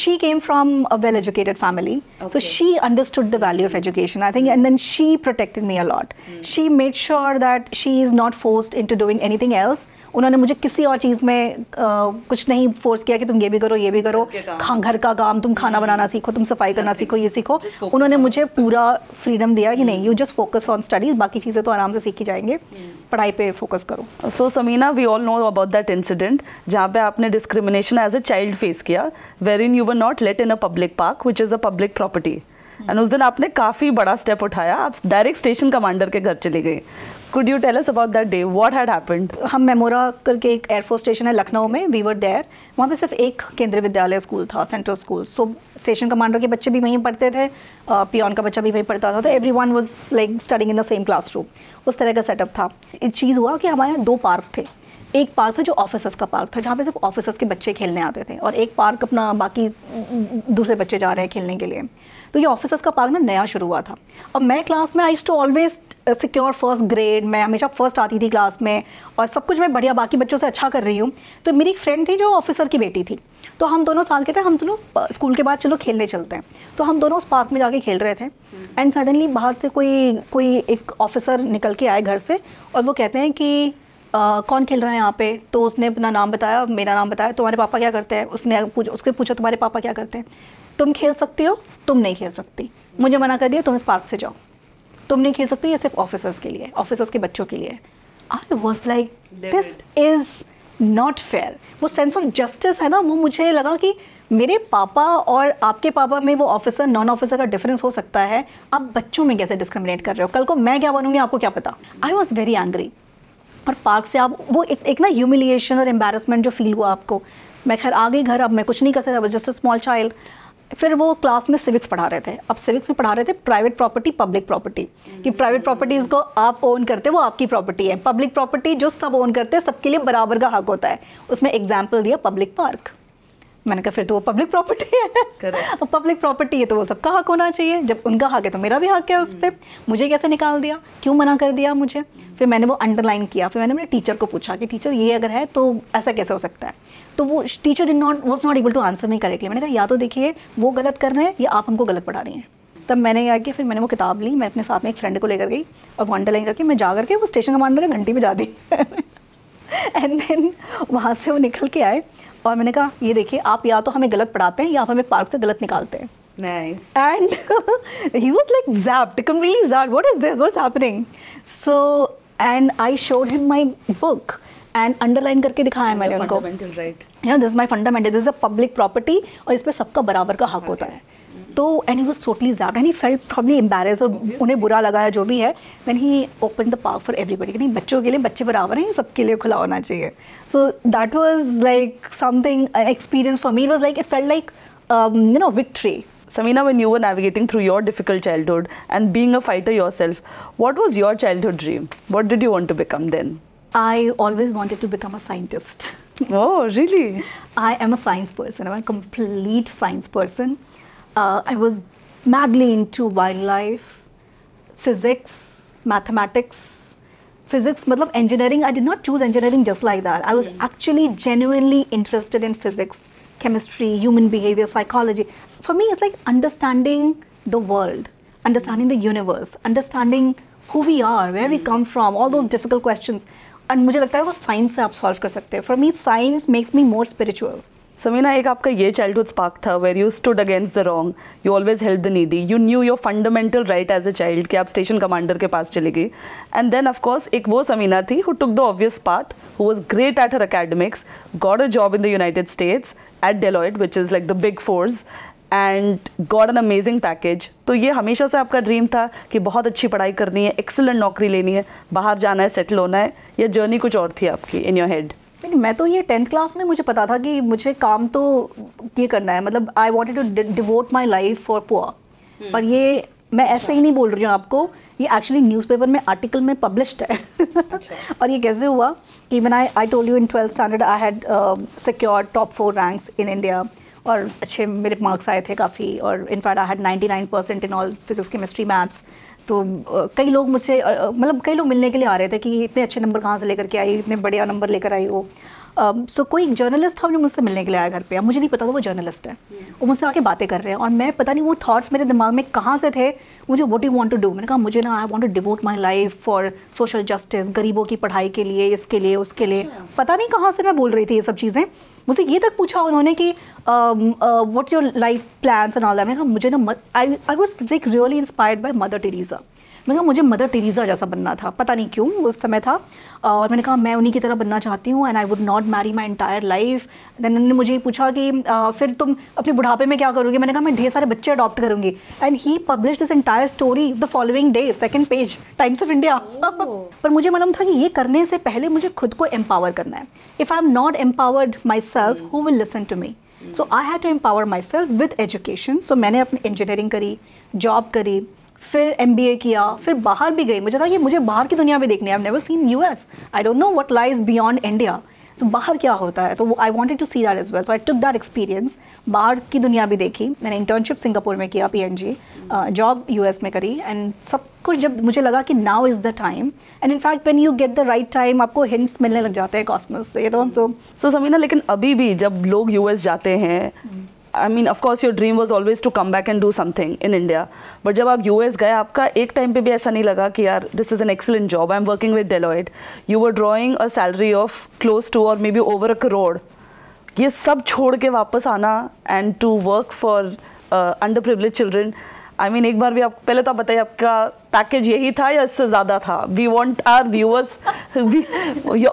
she came from a well-educated family, so she understood the value of education, I think, and then she protected me a lot. She made sure that she is not forced into doing anything else. उन्होंने मुझे किसी और चीज़ में कुछ नहीं फोर्स किया कि तुम ये भी करो, ये भी करो, घर का काम, तुम खाना बनाना सीखो, तुम सफाई करना सीखो, ये सीखो। उन्होंने मुझे पूरा फ्रीडम दिया कि नहीं, you just focus on studies, बाकी चीज़ें तो आराम से सीखी जाएंगे, पढ़ाई पे फोकस करो। So Samina, we all know about that incident जहाँ पे आपने discrimination as a child face किया, wherein you were not let in a public park which is a public property, and उस दिन आपने काफ़ी बड़ा स्टेप उठाया, आप डायरेक्ट स्टेशन कमांडर के घर चले गए। Could you tell us about that day? What had happened? हम मेमोरा करके एक एयरफोर्स स्टेशन है लखनऊ में, वी वर देयर। वहाँ पे सिर्फ एक केंद्रीय विद्यालय स्कूल था, सेंट्रल स्कूल। सो स्टेशन कमांडर के बच्चे भी वहीं पढ़ते थे, पियोन का बच्चा भी वहीं पढ़ता था, तो everyone was like studying in the same classroom. उस तरह का सेटअप था। एक चीज़ हुआ कि हमारे यहाँ 2 पार्क थे। एक पार्क था जो ऑफिसर्स का पार्क था, जहाँ पे सिर्फ ऑफिसर्स के बच्चे खेलने आते थे, और एक पार्क अपना बाकी दूसरे बच्चे जा रहे हैं खेलने के लिए। तो ये ऑफिसर्स का पार्क ना नया शुरू हुआ था। अब मैं क्लास में I used to always secure first grade, मैं हमेशा फर्स्ट आती थी क्लास में, और सब कुछ मैं बढ़िया बाकी बच्चों से अच्छा कर रही हूँ। तो मेरी एक फ्रेंड थी जो ऑफिसर की बेटी थी, तो हम दोनों साल के थे, हम दोनों स्कूल के बाद चलो खेलने चलते हैं। तो हम दोनों उस पार्क में जाके खेल रहे थे, एंड सडनली बाहर से कोई एक ऑफिसर निकल के आए घर से, और वो कहते हैं कि कौन खेल रहा है यहाँ पे। तो उसने अपना नाम बताया, मेरा नाम बताया, तुम्हारे पापा क्या करते हैं। उसके पूछा तुम्हारे पापा क्या करते हैं, तुम खेल सकती हो, तुम नहीं खेल सकती, मुझे मना कर दिया, तुम इस पार्क से जाओ, तुम नहीं खेल सकती, ये सिर्फ ऑफिसर्स के लिए, ऑफिसर्स के बच्चों के लिए। I was like this is not fair. वो सेंस ऑफ जस्टिस है ना, वो मुझे लगा कि मेरे पापा और आपके पापा में वो ऑफिसर नॉन ऑफिसर का डिफरेंस हो सकता है, आप बच्चों में कैसे डिस्क्रिमिनेट कर रहे हो, कल को मैं क्या बनूंगी आपको क्या पता। I was very angry. और पार्क से आप वो एक ना ह्यूमिलिएशन और एम्बैरसमेंट जो फील हुआ आपको। मैं खैर आ गई घर, अब मैं कुछ नहीं कर सकता, बस जस्ट अ स्मॉल चाइल्ड। फिर वो क्लास में सिविक्स पढ़ा रहे थे। अब सिविक्स में पढ़ा रहे थे प्राइवेट प्रॉपर्टी, पब्लिक प्रॉपर्टी, कि प्राइवेट प्रॉपर्टीज़ को आप ओन करते वो आपकी प्रॉपर्टी है, पब्लिक प्रॉपर्टी जो सब ओन करते हैं सबके लिए बराबर का हक होता है। उसमें एग्जाम्पल दिया पब्लिक पार्क। मैंने कहा फिर तो वो पब्लिक प्रॉपर्टी है, अब पब्लिक प्रॉपर्टी है तो वो सबका हक होना चाहिए, जब उनका हक है तो मेरा भी हक है उस पर। मुझे कैसे निकाल दिया, क्यों मना कर दिया मुझे। फिर मैंने वो अंडरलाइन किया, फिर मैंने अपने टीचर को पूछा कि टीचर ये अगर है तो ऐसा कैसे हो सकता है। तो वो teacher was not able to answer me correctly. मैंने कहा या तो देखिए वो गलत कर रहे हैं या आप हमको गलत पढ़ा रही हैं। तब मैंने क्या किया, फिर मैंने वो किताब ली, मैं अपने साथ में एक फ्रेंड को लेकर गई, और वो अंडरलाइन करके मैं जा करके वो स्टेशन कमांडर ने घंटी बजा दी। एंड देन वहाँ से वो निकल के आए, और मैंने कहा ये देखिए आप या तो हमें गलत पढ़ाते हैं या आप हमें पार्क से गलत निकालते हैं। Nice. And he was like zapped, completely zapped. What is this? What's happening? So, and I showed him my book and underline करके दिखाया मैंने उनको। Fundamental right. Yeah, this is my fundamental. This is a public property और इस पे सबका बराबर का हक होता है। तो and he was totally zapped and he felt probably embarrassed और उन्हें बुरा लगा है जो भी है। Then he opened the park for everybody. कि नहीं बच्चों के लिए बच्चे बराबर हैं, सबके लिए खुला होना चाहिए। So that was like something an experience for me. It was like it felt like victory. Samina, when you were navigating through your difficult childhood and being a fighter yourself, what was your childhood dream? What did you want to become then? I always wanted to become a scientist. Oh, really? I am a science person. I'm a complete science person. I was madly into wildlife, physics, mathematics. Physics, मतलब engineering, I did not choose engineering just like that. I was actually genuinely interested in physics, chemistry, human behavior, psychology. For me, it's like understanding the world, understanding the universe, understanding who we are, where we come from, all those difficult questions. And मुझे लगता है वो science से आप solve कर सकते हैं. For me, science makes me more spiritual. Samina, एक आपका ये childhood spark था where you stood against the wrong, you always helped the needy, you knew your fundamental right as a child कि आप station commander के पास चली गई, and then of course एक वो Samina थी who took the obvious path, who was great at her academics, got a job in the United States at Deloitte, which is like the big fours, and got an amazing package. तो ये हमेशा से आपका ड्रीम था कि बहुत अच्छी पढ़ाई करनी है, एक्सीलेंट नौकरी लेनी है, बाहर जाना है, सेटल होना है, या जर्नी कुछ और थी आपकी इन योर हेड? नहीं, मैं तो ये 10th क्लास में मुझे पता था कि मुझे काम तो ये करना है, मतलब I wanted to devote my life for poor. और ये मैं ऐसे ही नहीं बोल रही हूँ आपको, ये एक्चुअली न्यूज़पेपर में आर्टिकल में पब्लिश्ड है। और ये कैसे हुआ कि मैंने I told you in 12th standard I had secured top 4 ranks in India, और अच्छे मेरे मार्क्स आए थे काफ़ी, और in fact I had 99% in all physics chemistry maths. तो कई लोग मुझसे मतलब कई लोग मिलने के लिए आ रहे थे कि इतने अच्छे नंबर कहाँ से लेकर के आई, इतने बढ़िया नंबर लेकर आई वो। सो कोई एक जर्नलिस्ट था जो मुझसे मिलने के लिए आया घर पे। अब मुझे नहीं पता था वो जर्नलिस्ट है, वो मुझसे आके बातें कर रहे हैं, और मैं पता नहीं वो थॉट्स मेरे दिमाग में कहाँ से थे, मुझे what you want to do. मैंने कहा मुझे ना I want to devote my life for social justice, गरीबों की पढ़ाई के लिए, इसके लिए उसके लिए। पता नहीं कहाँ से मैं बोल रही थी ये सब चीज़ें। मुझसे ये तक पूछा उन्होंने कि what your life plans and all that. मैंने कहा मुझे ना आई was like really inspired by mother Teresa. मैंने कहा मुझे मदर टेरेसा जैसा बनना था, पता नहीं क्यों उस समय था, और मैंने कहा मैं उन्हीं की तरह बनना चाहती हूँ, and I would not marry my entire life. Then उन्होंने मुझे पूछा कि फिर तुम अपने बुढ़ापे में क्या करोगे। मैंने कहा मैं ढेर सारे बच्चे अडॉप्ट करूँगी। And he publish this entire story the following day, 2nd page times of India. पर मुझे मालूम था कि ये करने से पहले मुझे खुद को एम्पावर करना है। If I am not empowered myself, who will listen to me? So I had to empower myself with education. So मैंने अपनी इंजीनियरिंग करी, जॉब करी, फिर MBA किया, फिर बाहर भी गई। मुझे था कि मुझे बाहर की दुनिया भी देखनी है। I have never seen US, I don't know what lies beyond India. So बाहर क्या होता है, तो I wanted to see that as well. So I took that experience, बाहर की दुनिया भी देखी। मैंने इंटर्नशिप सिंगापुर में किया, PNG, जॉब US में करी, एंड सब कुछ जब मुझे लगा कि now is the time, and in fact when you get the right time आपको हिंट्स मिलने लग जाते हैं कॉस्मोस से, यू नो। सो समीना, लेकिन अभी भी जब लोग US जाते हैं, I mean, of course, your dream was always to come back and do something in India. But जब आप US गए, आपका एक टाइम पे भी ऐसा नहीं लगा कि यार this is an excellent job. I'm working with Deloitte. You were drawing a salary of close to or maybe over a crore. ये सब छोड़ के वापस आना and to work for underprivileged children. I mean, एक बार भी आप पहले तो आप बताइए आपका पैकेज यही था या इससे ज़्यादा था? We want our viewers,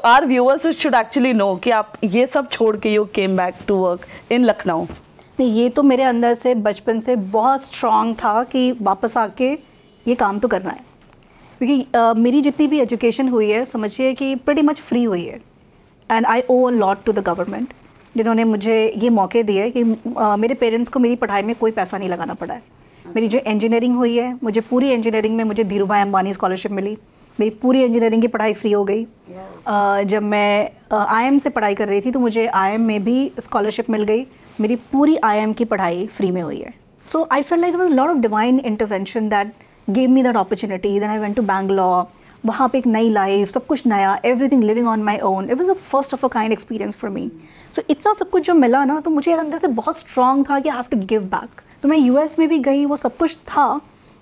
our viewers should actually know कि आप ये सब छोड़ के you came back to work in Lucknow. नहीं, ये तो मेरे अंदर से बचपन से बहुत स्ट्रॉन्ग था कि वापस आके ये काम तो करना है, क्योंकि मेरी जितनी भी एजुकेशन हुई है समझिए कि प्रीटी मच फ्री हुई है। And I owe a lot to the government, जिन्होंने मुझे ये मौके दिए कि मेरे पेरेंट्स को मेरी पढ़ाई में कोई पैसा नहीं लगाना पड़ा है। मेरी जो इंजीनियरिंग हुई है, मुझे पूरी इंजीनियरिंग में मुझे धीरू भाई अंबानी स्कॉलरशिप मिली। मेरी पूरी इंजीनियरिंग की पढ़ाई फ्री हो गई। जब मैं IIM से पढ़ाई कर रही थी तो मुझे IIM में भी स्कॉलरशिप मिल गई। मेरी पूरी IIM की पढ़ाई फ्री में हुई है। So I felt like lot of divine intervention that gave me that opportunity. Then I went to Bangalore, वहाँ पे एक नई लाइफ, सब कुछ नया, everything living on my own. It was a first of a kind experience for me. So इतना सब कुछ जो मिला ना, तो मुझे अंदर से बहुत स्ट्रॉन्ग था कि I have to give back. तो मैं US में भी गई, वो सब कुछ था,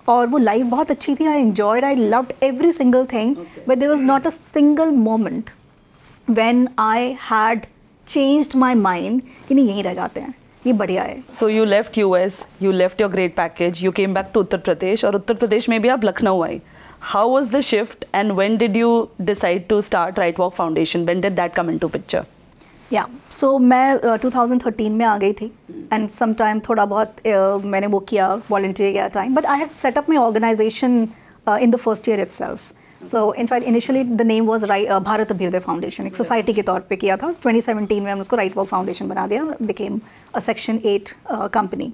और वो लाइफ बहुत अच्छी थी। I enjoyed, I loved every single thing, but there was not a single moment when I had changed my mind कि नहीं यहीं रह जाते हैं, ये बढ़िया है। So you left US, you left your great package, you came back to Uttar Pradesh, और उत्तर प्रदेश में भी आप लखनऊ आई। How was the shift and when did you decide to start Right Walk foundation? When did that come into picture? या सो मैं 2013 में आ गई थी, एंड सम टाइम थोड़ा बहुत मैंने वो किया, वॉलंटियर किया time, but I had set up my organisation in the first year itself. So in fact initially the name was Bharat Abhyudaya Foundation, एक सोसाइटी के तौर पे किया था। 2017 में हम उसको राइट वॉक फाउंडेशन बना दिया, became a Section 8 company.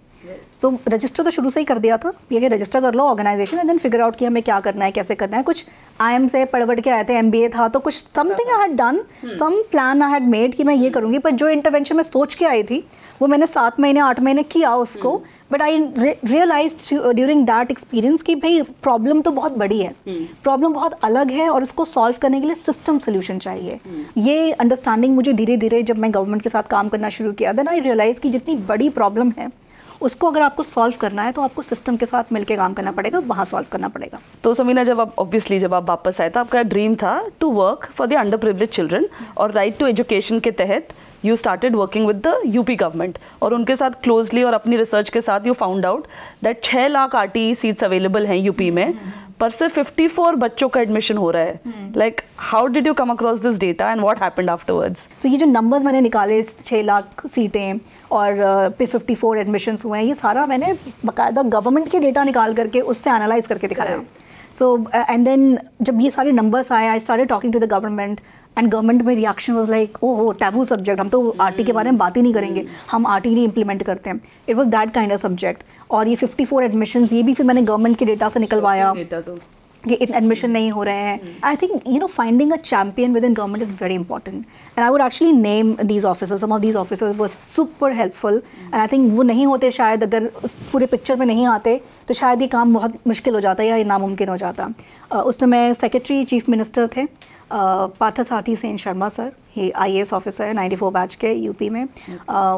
So register तो शुरू से ही कर दिया था, ये कि रजिस्टर कर लो organisation, and then figure out कि हमें क्या करना है, कैसे करना है। कुछ IIM से पढ़ के आए थे, MBA था, तो कुछ something I had done, some plan I had made कि मैं ये करूँगी। पर जो इंटरवेंशन मैं सोच के आई थी वो मैंने 7 महीने 8 महीने किया उसको। But I realised during that experience कि भाई प्रॉब्लम तो बहुत बड़ी है, प्रॉब्लम बहुत अलग है, और उसको सॉल्व करने के लिए सिस्टम सोल्यूशन चाहिए। ये अंडरस्टैंडिंग मुझे धीरे धीरे जब मैं गवर्नमेंट के साथ काम करना शुरू किया, देन आई रियलाइज कि जितनी बड़ी प्रॉब्लम है उसको अगर आपको सॉल्व करना है तो आपको सिस्टम के साथ मिलकर काम करना पड़ेगा, वहाँ सॉल्व करना पड़ेगा। तो समीना, जब आप ऑब्वियसली जब आप वापस आए तो आपका ड्रीम था to work for the under privilege children, और राइट टू एजुकेशन के तहत you started working with the UP गवर्नमेंट, और उनके साथ क्लोजली और अपनी रिसर्च के साथ you found out that 6 lakh RTE seats available हैं UP में, पर सिर्फ 54 बच्चों का एडमिशन हो रहा है। Like how did you come across this data and what happened afterwards? So ये जो नंबर्स मैंने निकाले, 6 लाख सीटें और 54 एडमिशन्स हुए हैं, ये सारा मैंने बाकायदा गवर्नमेंट के डेटा निकाल करके उससे एनालाइज करके दिखाया। सो एंड देन जब ये सारे नंबर्स आए, I started talking to the government, and government में reaction was like, oh taboo subject, हम तो RT के बारे में बात ही नहीं करेंगे, हम RT नहीं इम्प्लीमेंट करते हैं। It was that kind of subject. और ये 54 एडमिशन्स, ये भी फिर मैंने गवर्नमेंट के डेटा से निकलवाया। कि एडमिशन नहीं हो रहे हैं. I think you know finding a champion with in government is very important, and I would actually name these officers. Some of these officers were super helpful, and I think वो नहीं होते शायद, अगर उस पूरे पिक्चर में नहीं आते तो शायद ये काम बहुत मुश्किल हो जाता या ये नामुमकिन हो जाता. उस समय सेक्रेटरी चीफ मिनिस्टर थे पार्थसारथी सेन शर्मा सर. ही IAS ऑफिसर है 94 बैच के यूपी में.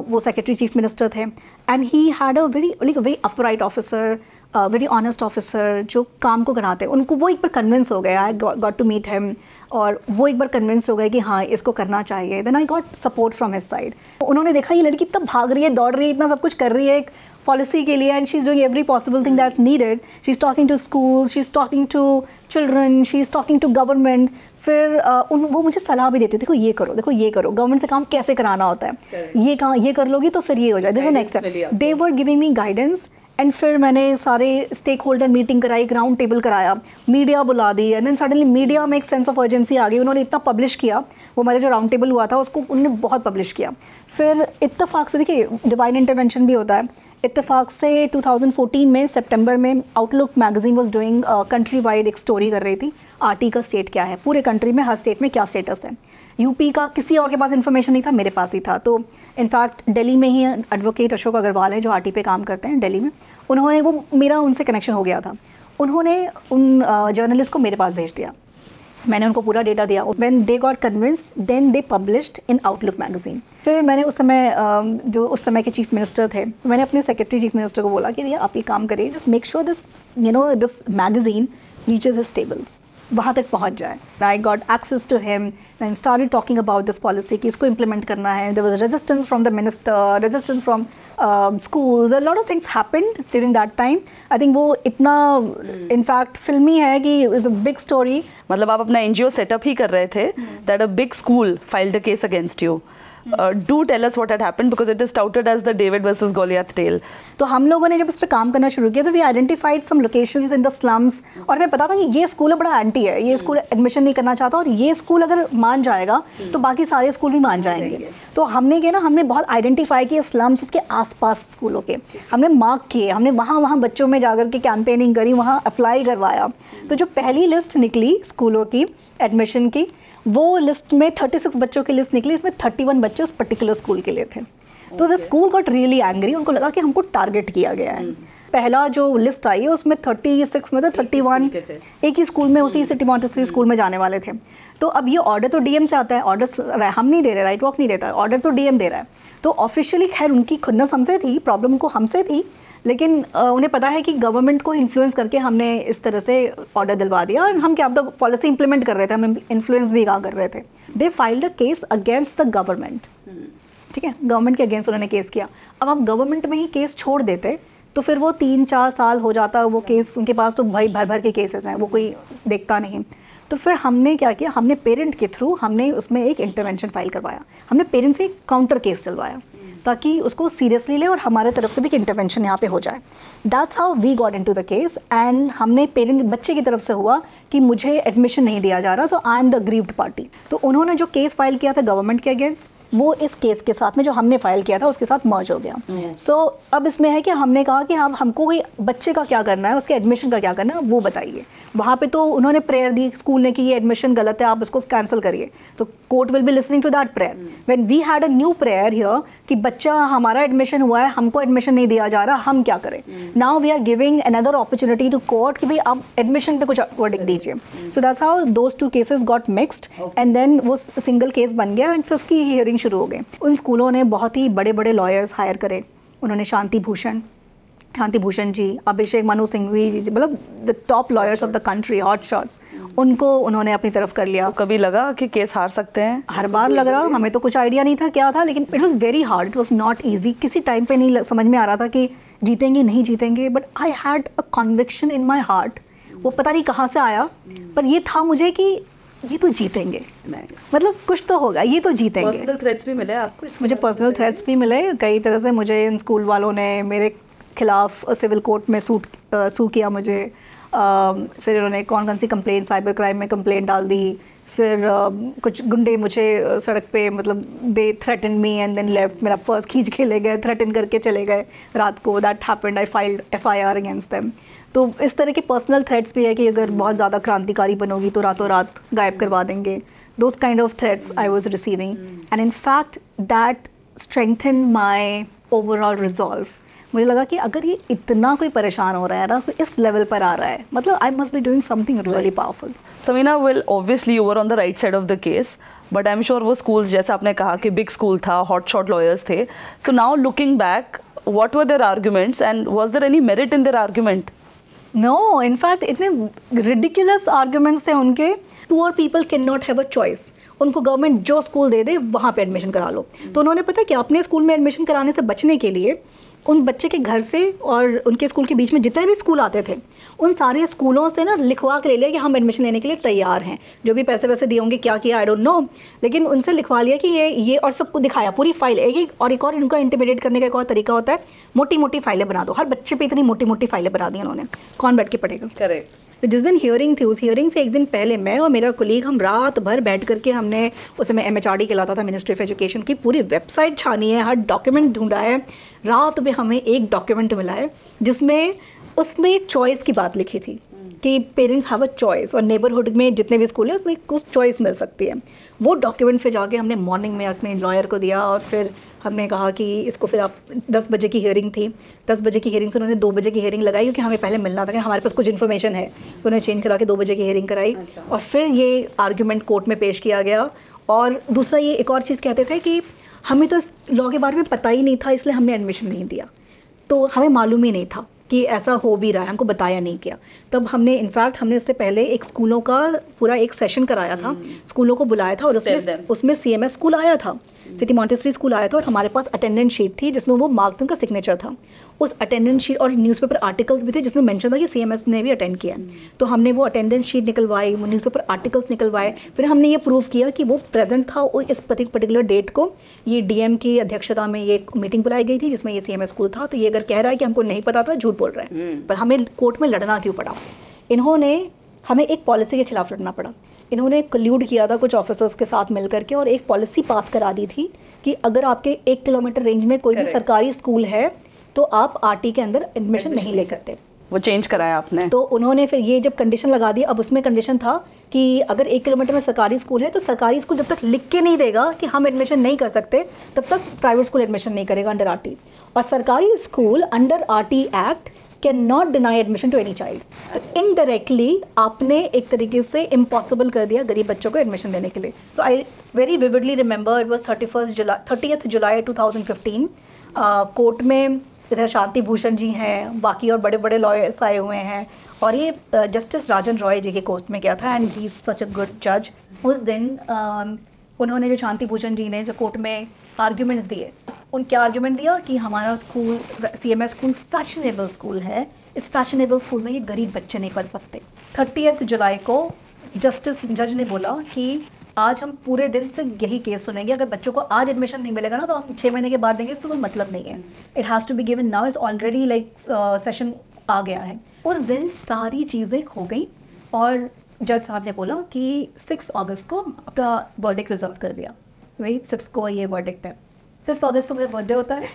वो सेक्रेटरी चीफ मिनिस्टर थे, and he had a very upright officer, very honest officer, जो काम को कराते हैं. उनको वो एक बार कन्विंस हो गया. I got to meet him, और वो एक बार कन्विंस हो गए कि हाँ इसको करना चाहिए. Then I got support from his side. उन्होंने देखा ये लड़की इतना भाग रही है, दौड़ रही है, इतना सब कुछ कर रही है एक पॉलिसी के लिए, and she is doing every possible thing that's needed. She is talking to schools, she is talking to children, she is talking to government. फिर वो मुझे सलाह भी देते, देखो ये करो, देखो ये करो, गवर्नमेंट से काम कैसे कराना होता है, ये कर लोगी तो फिर ये हो जाए. देखो next step, they were giving me guidance. And फिर मैंने सारे स्टेक होल्डर मीटिंग कराई, ग्राउंड टेबल कराया, मीडिया बुला दी, एंड देन सडनली मीडिया में एक सेंस ऑफ अर्जेंसी आ गई. उन्होंने इतना पब्लिश किया, वो हमारे जो राउंड टेबल हुआ था उसको उन्होंने बहुत पब्लिश किया. फिर इत्तेफाक से, देखिए डिवाइन इंटरवेंशन भी होता है, इत्तेफाक से 2014 में सितंबर में outlook magazine was doing country wide एक स्टोरी कर रही थी, आरटी का स्टेट क्या है, पूरे कंट्री में हर स्टेट में क्या स्टेटस है. यूपी का किसी और के पास इन्फॉर्मेशन नहीं था, मेरे पास ही था. तो इनफैक्ट दिल्ली में ही एडवोकेट अशोक अग्रवाल है जो आरटी पे काम करते हैं दिल्ली में, उन्होंने वो मेरा उनसे कनेक्शन हो गया था. उन्होंने उन जर्नलिस्ट को मेरे पास भेज दिया, मैंने उनको पूरा डेटा दिया. When they got convinced then they published in Outlook magazine. फिर मैंने उस समय जो उस समय के चीफ मिनिस्टर थे, मैंने अपने सेक्रेटरी चीफ मिनिस्टर को बोला कि ये आप ये काम करिए, just make sure this magazine reaches his table, वहाँ तक पहुँच जाए. I got access to him and started talking about this policy कि इसको इम्प्लीमेंट करना है. There was resistance from the minister, resistance from schools, a lot of things happened during that time. I think वो इतना इनफैक्ट फिल्मी है कि इज अ बिग स्टोरी. मतलब आप अपना NGO सेटअप ही कर रहे थे, that a big school filed a case against you. Do tell us what had happened because it is touted as the David versus Goliath tale. तो हम लोगों ने जब इस पर काम करना शुरू किया तो we identified some locations in the slums, और हमें पता था कि ये स्कूल बड़ा एंटी है, ये स्कूल एडमिशन नहीं करना चाहता, और ये स्कूल अगर मान जाएगा तो बाकी सारे स्कूल भी मान जाएंगे. तो हमने बहुत आइडेंटिफाई किए स्लम्स, उसके आसपास स्कूलों के हमने मार्क किए, हमने वहाँ बच्चों में जाकर के कैंपेनिंग करी, वहाँ अप्लाई करवाया. तो जो पहली लिस्ट निकली स्कूलों की एडमिशन की, वो लिस्ट में 36 बच्चों की लिस्ट निकली, इसमें 31 बच्चे उस पर्टिकुलर स्कूल के लिए थे. तो the school got really angry, उनको लगा कि हमको टारगेट किया गया है. पहला जो लिस्ट आई है उसमें 36 में 31 एक ही स्कूल में, उसी सिटी मॉन्टेसरी स्कूल में जाने वाले थे. तो अब ये ऑर्डर तो DM से आता है, ऑर्डर हम नहीं दे रहे, राइट वॉक नहीं देता, ऑर्डर तो DM दे रहा है. तो ऑफिशियली खैर उनकी खुन्नस हमसे थी, प्रॉब्लम को हमसे थी, लेकिन उन्हें पता है कि गवर्नमेंट को इन्फ्लुएंस करके हमने इस तरह से ऑर्डर दिलवा दिया. और हम क्या, अब तो पॉलिसी इंप्लीमेंट कर रहे थे, हम इन्फ्लुएंस भी कहाँ कर रहे थे. They filed a case against the government. ठीक है, गवर्नमेंट के अगेंस्ट उन्होंने केस किया. अब आप गवर्नमेंट में ही केस छोड़ देते तो फिर वो 3-4 साल हो जाता वो केस, उनके पास तो भाई भर के केसेस हैं, वो कोई देखता नहीं. तो फिर हमने क्या किया, हमने पेरेंट के थ्रू हमने उसमें एक इंटरवेंशन फाइल करवाया, हमने पेरेंट से एक काउंटर केस चलवाया ताकि उसको सीरियसली ले और हमारे तरफ से भी इंटरवेंशन यहाँ पे हो जाए. That's how we got into the case. And हमने पेरेंट बच्चे की तरफ से हुआ कि मुझे एडमिशन नहीं दिया जा रहा, तो I am the aggrieved party. तो उन्होंने जो केस फाइल किया था गवर्नमेंट के अगेंस्ट, वो इस केस के साथ में जो हमने फाइल किया था उसके साथ मर्ज हो गया. सो अब इसमें है कि हमने कहा कि हम हमको कोई बच्चे का क्या करना है, उसके एडमिशन का क्या करना है वो बताइए. वहाँ पे तो उन्होंने प्रेयर दी स्कूल ने कि ये एडमिशन गलत है, आप उसको कैंसिल करिए. तो court will be listening to that prayer. When we had a new prayer here कि बच्चा हमारा एडमिशन हुआ है, हमको एडमिशन नहीं दिया जा रहा, हम क्या करें. Now we are giving another opportunity to court कि भाई आप एडमिशन पे कुछ वर्डिक्ट दीजिए. So that's how those 2 cases got mixed and then वो सिंगल केस बन गया एंड फिर उसकी हियरिंग शुरू हो गई. उन स्कूलों ने बहुत ही बड़े बड़े लॉयर्स हायर करे. उन्होंने शांति भूषण जी, अभिषेक मनु सिंघवी जी, मतलब the top lawyers of the country, hot shots, उनको उन्होंने अपनी तरफ कर लिया. तो कभी लगा कि केस हार सकते हैं? हर बार लग रहा, हमें तो कुछ आइडिया नहीं था क्या था, लेकिन it was very hard, it was not easy. किसी टाइम पे नहीं समझ में आ रहा था कि जीतेंगे नहीं जीतेंगे, but I had a conviction in my heart. वो पता नहीं कहाँ से आया, पर ये था मुझे कि ये तो जीतेंगे, मतलब कुछ तो होगा, ये तो जीतेंगे. पर्सनल थ्रेट्स भी मिले आपको? मुझे पर्सनल थ्रेट्स भी मिले कई तरह से. मुझे इन स्कूल वालों ने मेरे खिलाफ सिविल कोर्ट में सू किया मुझे. फिर उन्होंने कौन सी कंप्लेंट, साइबर क्राइम में कंप्लेंट डाल दी. फिर कुछ गुंडे मुझे सड़क पे, मतलब they threaten me and then left, मेरा पर्स खींच के ले गए, थ्रेटन करके चले गए रात को. That happened, I filed FIR against them. तो इस तरह के पर्सनल थ्रेट्स भी है कि अगर बहुत ज़्यादा क्रांतिकारी बनोगी तो रातों रात गायब करवा देंगे. Those kind of threats I was receiving, and in fact that strengthened my overall resolve. मुझे लगा कि अगर ये इतना कोई परेशान हो रहा है ना, इस लेवल पर आ रहा है, मतलब I must be doing something really powerful. Samina, well, obviously you were on the right side of the case, but I'm sure वो schools जैसा आपने कहा कि big school था, hot shot lawyers थे. So now looking back, what were their arguments and was there any merit in their argument? No, in fact इतने ridiculous arguments थे उनके. Poor people can not have a choice. उनको गवर्नमेंट जो स्कूल दे दे वहाँ पे एडमिशन करा लो. तो उन्होंने पता कि अपने स्कूल में एडमिशन कराने से बचने के लिए उन बच्चे के घर से और उनके स्कूल के बीच में जितने भी स्कूल आते थे उन सारे स्कूलों से ना लिखवा के ले लिया कि हम एडमिशन लेने के लिए तैयार हैं. जो भी पैसे वैसे दिए होंगे क्या किया आई डोंट नो, लेकिन उनसे लिखवा लिया कि ये और सबको दिखाया पूरी फाइल एक और इनका इंटिमिडेट करने का एक और तरीका होता है, मोटी मोटी फाइलें बना दो. हर बच्चे पे इतनी मोटी मोटी फाइलें बना दी उन्होंने, कौन बैठ के पढ़ेगा. करेक्ट. तो जिस दिन हियरिंग थी उस हियरिंग से एक दिन पहले मैं और मेरा कोलीग हम रात भर बैठ करके हमने उस समय MHRD कहलाता था, मिनिस्ट्री ऑफ एजुकेशन की पूरी वेबसाइट छानी है, हर डॉक्यूमेंट ढूंढा है. रात में हमें एक डॉक्यूमेंट मिला है जिसमें उसमें चॉइस की बात लिखी थी कि पेरेंट्स हैव अ चॉइस और नेबरहुड में जितने भी स्कूल है उसमें कुछ चॉइस मिल सकती है. वो डॉक्यूमेंट फिर जाके हमने मॉर्निंग में अपने लॉयर को दिया और फिर हमने कहा कि इसको फिर आप 10 बजे की हियरिंग थी, 10 बजे की हियरिंग से उन्होंने 2 बजे की हियरिंग लगाई क्योंकि हमें पहले मिलना था कि हमारे पास कुछ इन्फॉर्मेशन है. तो उन्हें चेंज करा के 2 बजे की हियरिंग कराई. अच्छा. और फिर ये आर्ग्यूमेंट कोर्ट में पेश किया गया. और दूसरा ये एक और चीज़ कहते थे कि हमें तो इस लॉ के बारे में पता ही नहीं था इसलिए हमने एडमिशन नहीं दिया. तो हमें मालूम ही नहीं था कि ऐसा हो भी रहा है, हमको बताया नहीं किया. तब हमने इससे पहले एक स्कूलों का पूरा एक सेशन कराया था, स्कूलों को बुलाया था और उसमें CMS स्कूल आया था, सिटी मॉन्टेसरी स्कूल आया था और हमारे पास अटेंडेंस शीट थी जिसमें वो मार्क का सिग्नेचर था. उस अटेंडेंस शीट और न्यूज़पेपर आर्टिकल्स भी थे जिसमें मेंशन था कि CMS ने भी अटेंड किया. तो हमने वो अटेंडेंस शीट निकलवाई, वो न्यूज़पेपर आर्टिकल्स निकलवाए. फिर हमने ये प्रूव किया कि वो प्रेजेंट था और इस पर्टिकुलर डेट को ये DM की अध्यक्षता में ये मीटिंग बुलाई गई थी जिसमें ये CMS स्कूल था. तो ये अगर कह रहा है कि हमको नहीं पता था, झूठ बोल रहा है. पर हमें कोर्ट में लड़ना क्यों पड़ा? इन्होंने हमें एक पॉलिसी के खिलाफ लड़ना पड़ा. इन्होंने कल्यूड किया था कुछ ऑफिसर्स के साथ मिल करके और एक पॉलिसी पास करा दी थी कि अगर आपके 1 किलोमीटर रेंज में कोई भी सरकारी स्कूल है तो आप RT के अंदर एडमिशन नहीं ले सकते. वो चेंज कराया आपने. तो उन्होंने फिर ये जब कंडीशन लगा दी, अब उसमें कंडीशन था कि अगर 1 किलोमीटर में सरकारी स्कूल है तो सरकारी स्कूल जब तक लिख के नहीं देगा कि हम एडमिशन नहीं कर सकते तब तक प्राइवेट स्कूल एडमिशन नहीं करेगा अंडर RT. और सरकारी school under RT act can not deny admission to any child. Indirectly आपने एक तरीके से इम्पॉसिबल कर दिया गरीब बच्चों को एडमिशन देने के लिए. तो I very vividly remember it was 30th July 2015. Court में इधर शांति भूषण जी हैं, बाकी और बड़े बड़े लॉयर्स आए हुए हैं और ये जस्टिस राजन रॉय जी के कोर्ट में गया था and he is such a good जज. उस दिन उन्होंने जो शांति भूषण जी ने जो कोर्ट में आर्ग्यूमेंट्स दिए, उनके आर्ग्यूमेंट दिया कि हमारा school CMS school fashionable school है, इस फैशनेबल स्कूल में ये गरीब बच्चे नहीं पढ़ सकते. 30 जुलाई को जस्टिस जज ने बोला कि आज हम पूरे दिन से यही केस सुनेंगे, अगर बच्चों को आज एडमिशन नहीं मिलेगा ना तो हम 6 महीने के बाद देंगे, इससे कोई मतलब नहीं है. It has to be given now, is already like session आ गया है. उस दिन सारी चीज़ें हो गई और जज साहब ने बोला कि 6 अगस्त को अपना वर्डिक्ट रिजर्व कर दिया. वही 6 को ये वर्डिक्ट है. 5 अगस्त को मेरा बर्थडे होता है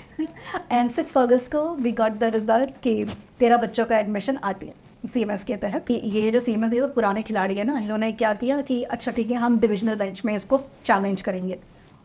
एंड 6 अगस्त को वी गॉट द रिजल्ट कि 13 बच्चों का एडमिशन आती है CMS के तहत. ये जो CMS है तो पुराने खिलाड़ी है ना, इन्होंने क्या किया कि अच्छा ठीक है हम डिविजनल बेंच में इसको चैलेंज करेंगे.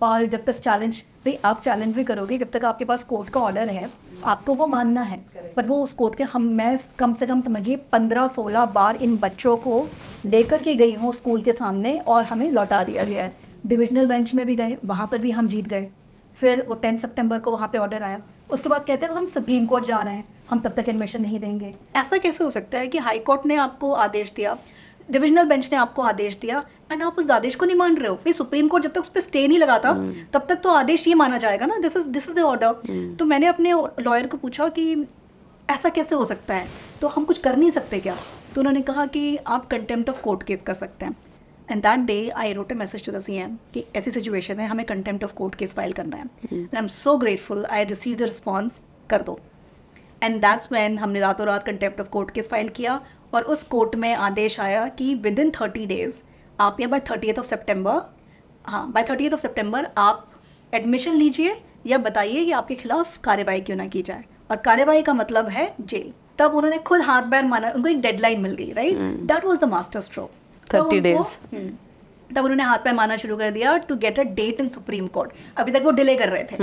और जब तक चैलेंज भाई आप चैलेंज भी करोगे जब तक आपके पास कोर्ट का ऑर्डर है आपको वो मानना है. पर वो उस कोर्ट के मैं कम से कम समझिए 15-16 बार इन बच्चों को लेकर के गई हूँ स्कूल के सामने और हमें लौटा दिया गया है. डिविजनल बेंच में भी गए, वहाँ पर भी हम जीत गए. फिर वो 10 सितंबर को वहाँ पे ऑर्डर आया. उसके बाद कहते हैं हम सुप्रीम कोर्ट जा रहे हैं, हम तब तक एडमिशन नहीं देंगे. ऐसा कैसे हो सकता है कि हाई कोर्ट ने आपको आदेश दिया, डिविजनल बेंच ने आपको आदेश दिया एंड आप उस आदेश को नहीं मान रहे हो? फिर सुप्रीम कोर्ट जब तक उस पर स्टे नहीं लगाता तब तक तो आदेश ये माना जाएगा ना, दिस इज द ऑर्डर. तो मैंने अपने लॉयर को पूछा कि ऐसा कैसे हो सकता है, तो हम कुछ कर नहीं सकते क्या? तो उन्होंने कहा कि आप कंटेम्प्ट ऑफ कोर्ट केस कर सकते हैं. And that day I wrote a message to the CM कि ऐसी सिचुएशन है, हमें contempt of court case file करना है. And I am so grateful I receive the response, कर दो. एंड दैट्स व्हेन हमने रातों रात contempt of court case file किया और उस कोर्ट में आदेश आया कि विद इन 30 डेज आप या बाय 30th ऑफ सितंबर आप एडमिशन लीजिए या बताइए कि आपके खिलाफ कार्रवाई क्यों ना की जाए. और कार्रवाई का मतलब है जेल. तब उन्होंने खुद हाथ पैर माना, उनको एक डेडलाइन मिल गई, right, that was the master stroke, 30 days। तब उन्होंने हाथ पैर मारना शुरू कर दिया to get a date in Supreme Court. अभी तक वो डिले कर रहे थे,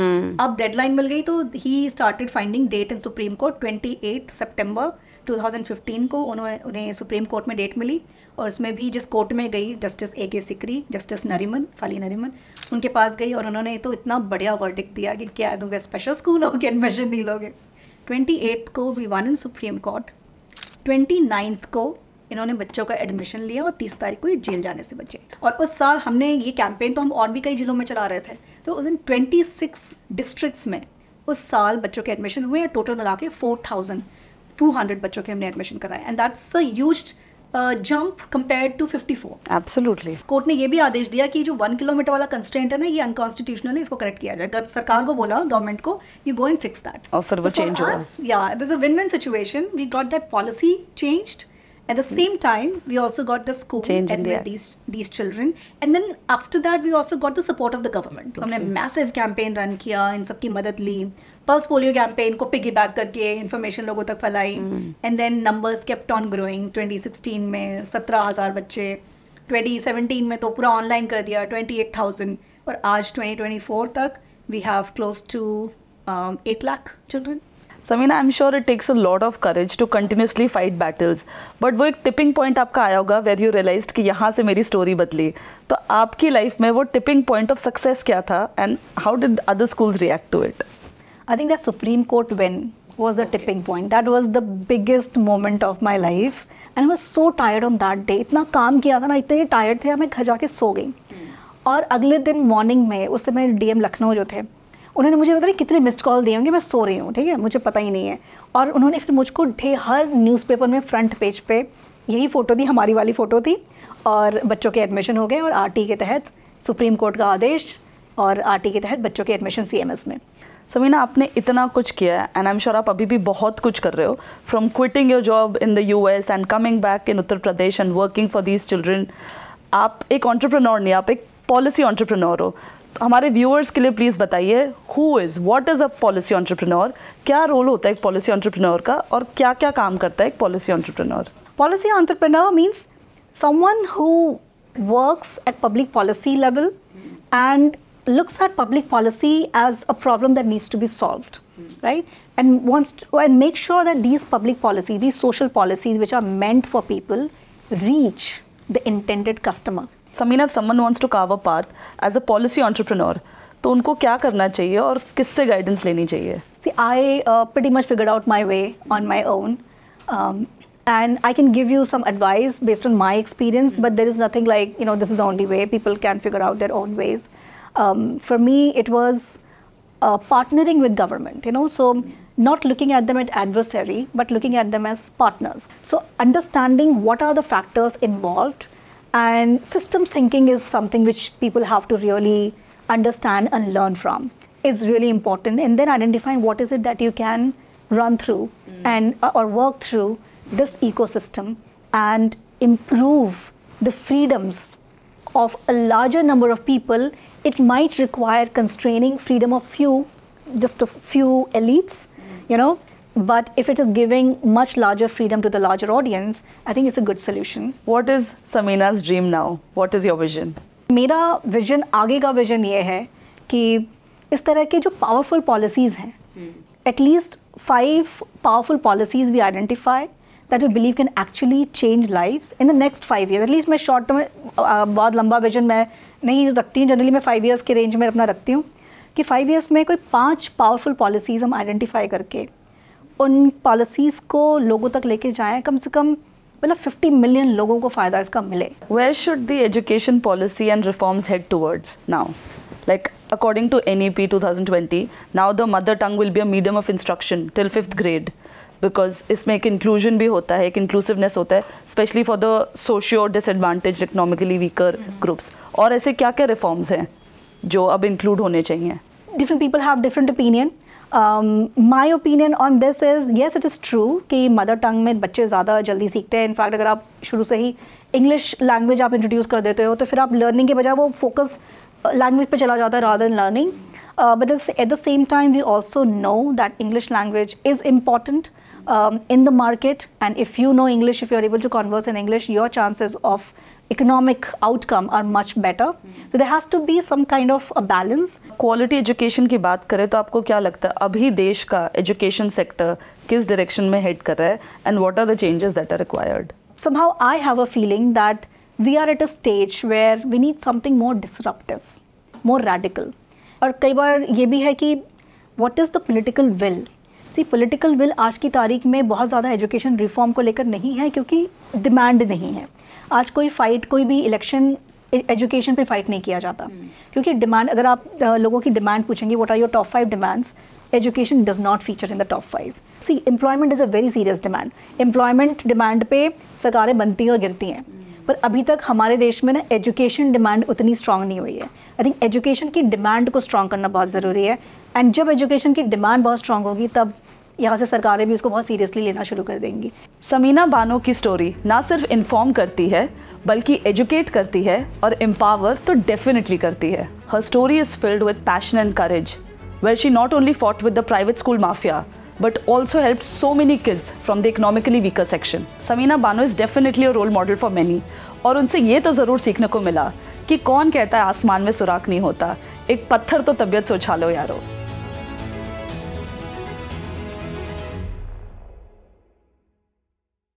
अब डेडलाइन मिल गई तो ही started finding date in Supreme Court. 28 सितंबर 2015 को उन्हें सुप्रीम कोर्ट में डेट मिली, और उसमें भी जिस कोर्ट में गई, justice A.K. Sikri, justice Nariman, Fali Nariman, उनके पास गई और उन्होंने तो इतना बढ़िया वर्डिक्ट दिया कि क्या तुम स्पेशल स्कूल हो कि एडमिशन नहीं लोगे। 28 को we won in Supreme Court, 29 को इन्होंने बच्चों का एडमिशन लिया और 30 तारीख को ये जेल जाने से बचे। और उस साल हमने ये कैंपेन तो हम और भी कई जिलों में चला रहे थे, तो उस दिन 26 डिस्ट्रिक्ट्स में उस साल बच्चों के एडमिशन हुए, टोटल मिला के 4,200 बच्चों के हमने एडमिशन कराए, and that's a huge jump compared to 54। Absolutely. Court ने ये भी आदेश दिया कि जो 1 किलोमीटर वाला कंस्ट्रेंट है ना, ये अनकॉन्स्टिट्यूशनल है, इसको करेक्ट किया जाए। सरकार को बोला, गवर्नमेंट को, you go and fix that, और फिर वो चेंज हुआ। Yeah there is a win-win situation, we got that policy changed. At the same time, we also got the school admit these children, and then after that we also got the support of the government. हमने massive campaign run किया, इन सब की मदद ली, पल्स पोलियो कैंपेन को पिगीबैक करके इन्फॉर्मेशन लोगों तक फैलाई, and then numbers kept on growing. 2016 में 17,000 बच्चे, 2017 में तो पूरा ऑनलाइन कर दिया, 28,000, और आज 2024 तक we have close to 8 lakh children. Samina, I am sure it takes a lot of courage to continuously fight battles, but वो एक टिपिंग पॉइंट आपका आया होगा वेर यू रियलाइज्ड कि यहाँ से मेरी स्टोरी बदली। तो आपकी लाइफ में वो टिपिंग पॉइंट ऑफ सक्सेस क्या था, and how did other schools react to it? I think that Supreme Court win was the tipping point. That was the biggest moment of my life, and I was so tired on that day. इतना काम किया था ना, इतने टायर्ड थे, मैं घर जाके सो गई। और अगले दिन मॉर्निंग में, उस समय DM लखनऊ जो थे, उन्होंने मुझे पता नहीं कितने मिस्ड कॉल दिए होंगे, मैं सो रही हूँ, ठीक है, मुझे पता ही नहीं है। और उन्होंने फिर मुझको हर न्यूज़पेपर में फ्रंट पेज पे यही फ़ोटो थी, हमारी वाली फ़ोटो थी, और बच्चों के एडमिशन हो गए, और RT के तहत सुप्रीम कोर्ट का आदेश, और RT के तहत बच्चों के एडमिशन CMS में। समीना, आपने इतना कुछ किया है, एंड आई एम श्योर आप अभी भी बहुत कुछ कर रहे हो, from quitting your job in the US and coming back in Uttar Pradesh and working for these children. आप एक एंटरप्रेन्योर नहीं, आप एक पॉलिसी एंटरप्रेन्योर हो। हमारे व्यूअर्स के लिए प्लीज़ बताइए, what is a policy entrepreneur? क्या रोल होता है एक पॉलिसी एंटरप्रेन्योर का, और क्या क्या काम करता है एक policy entrepreneur? Policy entrepreneur means someone who works at public policy level and looks at public policy as a problem that needs to be solved, right? And wants to, and make sure that these public policies, these social policies which are meant for people, reach the intended customer. Sameena, if someone wants to carve a path as a policy entrepreneur, तो उनको क्या करना चाहिए और किससे गाइडेंस लेनी चाहिए? See, I pretty much figured out my way on my own, and I can give you some advice based on my experience, but there is nothing like, this is the only way. People can figure out their own ways. For me, it was partnering with government, so not looking at them as adversary, but looking at them as partners. So understanding what are the factors involved, and systems thinking is something which people have to really understand and learn from, is really important. And then identifying what is it that you can run through and or work through this ecosystem and improve the freedoms of a larger number of people. It might require constraining freedom of just a few elites, but if it is giving much larger freedom to the larger audience, I think it's a good solution. What is Samina's dream now? What is your vision? मेरा विजन, आगे का विजन ये है कि इस तरह के जो पावरफुल पॉलिसीज़ हैं, at least 5 powerful policies we identify that we believe can actually change lives in the next 5 years. At least मैं शॉर्ट टर्म में बहुत लंबा विजन मैं नहीं रखती हूँ, जनरली मैं 5 years के रेंज में अपना रखती हूँ कि 5 years में कोई 5 पावरफुल पॉलिसीज़ हम आइडेंटिफाई करके उन पॉलिसीज़ को लोगों तक लेके जाएं, कम से कम मतलब 50 million लोगों को फ़ायदा इसका मिले. Where should the education policy and reforms head towards now? Like according to NEP 2020, now the mother tongue will be a medium of instruction till 5th grade. Because इसमें एक इंक्लूजन भी होता है, एक इंक्लूसिवनेस होता है, specially for the socio disadvantage economically weaker groups. और ऐसे क्या क्या रिफॉर्म्स हैं जो अब इंक्लूड होने चाहिए? Different people have different opinion. My opinion on this is yes, it is true कि मदर टंग में बच्चे ज़्यादा जल्दी सीखते हैं. इनफैक्ट अगर आप शुरू से ही इंग्लिश लैंग्वेज आप इंट्रोड्यूस कर देते हो तो फिर आप लर्निंग के बजाय वो फोकस लैंग्वेज पे चला जाता है rather then learning. But at the same time, we also know that English language is important. in the market, and if you know English, if you're able to converse in English, your chances of economic outcome are much better. So there has to be some kind of a balance. Quality education की बात करें तो आपको क्या लगता है अभी देश का एजुकेशन सेक्टर किस डायरेक्शन में हेड कर रहा है, and what are the changes that are required? Somehow I have a feeling that we are at a stage where we need something more disruptive, more radical. और कई बार ये भी है कि what is the political will? See, political will आज की तारीख में बहुत ज़्यादा एजुकेशन रिफॉर्म को लेकर नहीं है, क्योंकि डिमांड नहीं है. आज कोई फाइट, कोई भी इलेक्शन एजुकेशन पे फाइट नहीं किया जाता, क्योंकि डिमांड, अगर आप लोगों की डिमांड पूछेंगे what are your top 5 demands, education does not feature in the top 5. See, employment is a very serious demand. Employment demand पे सरकारें बनती हैं और गिरती हैं, पर अभी तक हमारे देश में ना एजुकेशन डिमांड उतनी स्ट्रांग नहीं हुई है. आई थिंक एजुकेशन की डिमांड को स्ट्रांग करना बहुत ज़रूरी है, एंड जब एजुकेशन की डिमांड बहुत स्ट्रांग होगी तब यहाँ से सरकारें भी उसको बहुत सीरियसली लेना शुरू कर देंगी. समीना बानो की स्टोरी ना सिर्फ इन्फॉर्म करती है बल्कि एजुकेट करती है और एम्पावर तो डेफिनेटली करती है. हर story is filled with passion and courage, where she not only fought with the private school mafia but also helped so many kids from the economically weaker section. Samina Bano is definitely a role model for many. और उनसे ये तो ज़रूर सीखने को मिला कि कौन कहता है आसमान में सुराख नहीं होता, एक पत्थर तो तबीयत से उछालो यारो.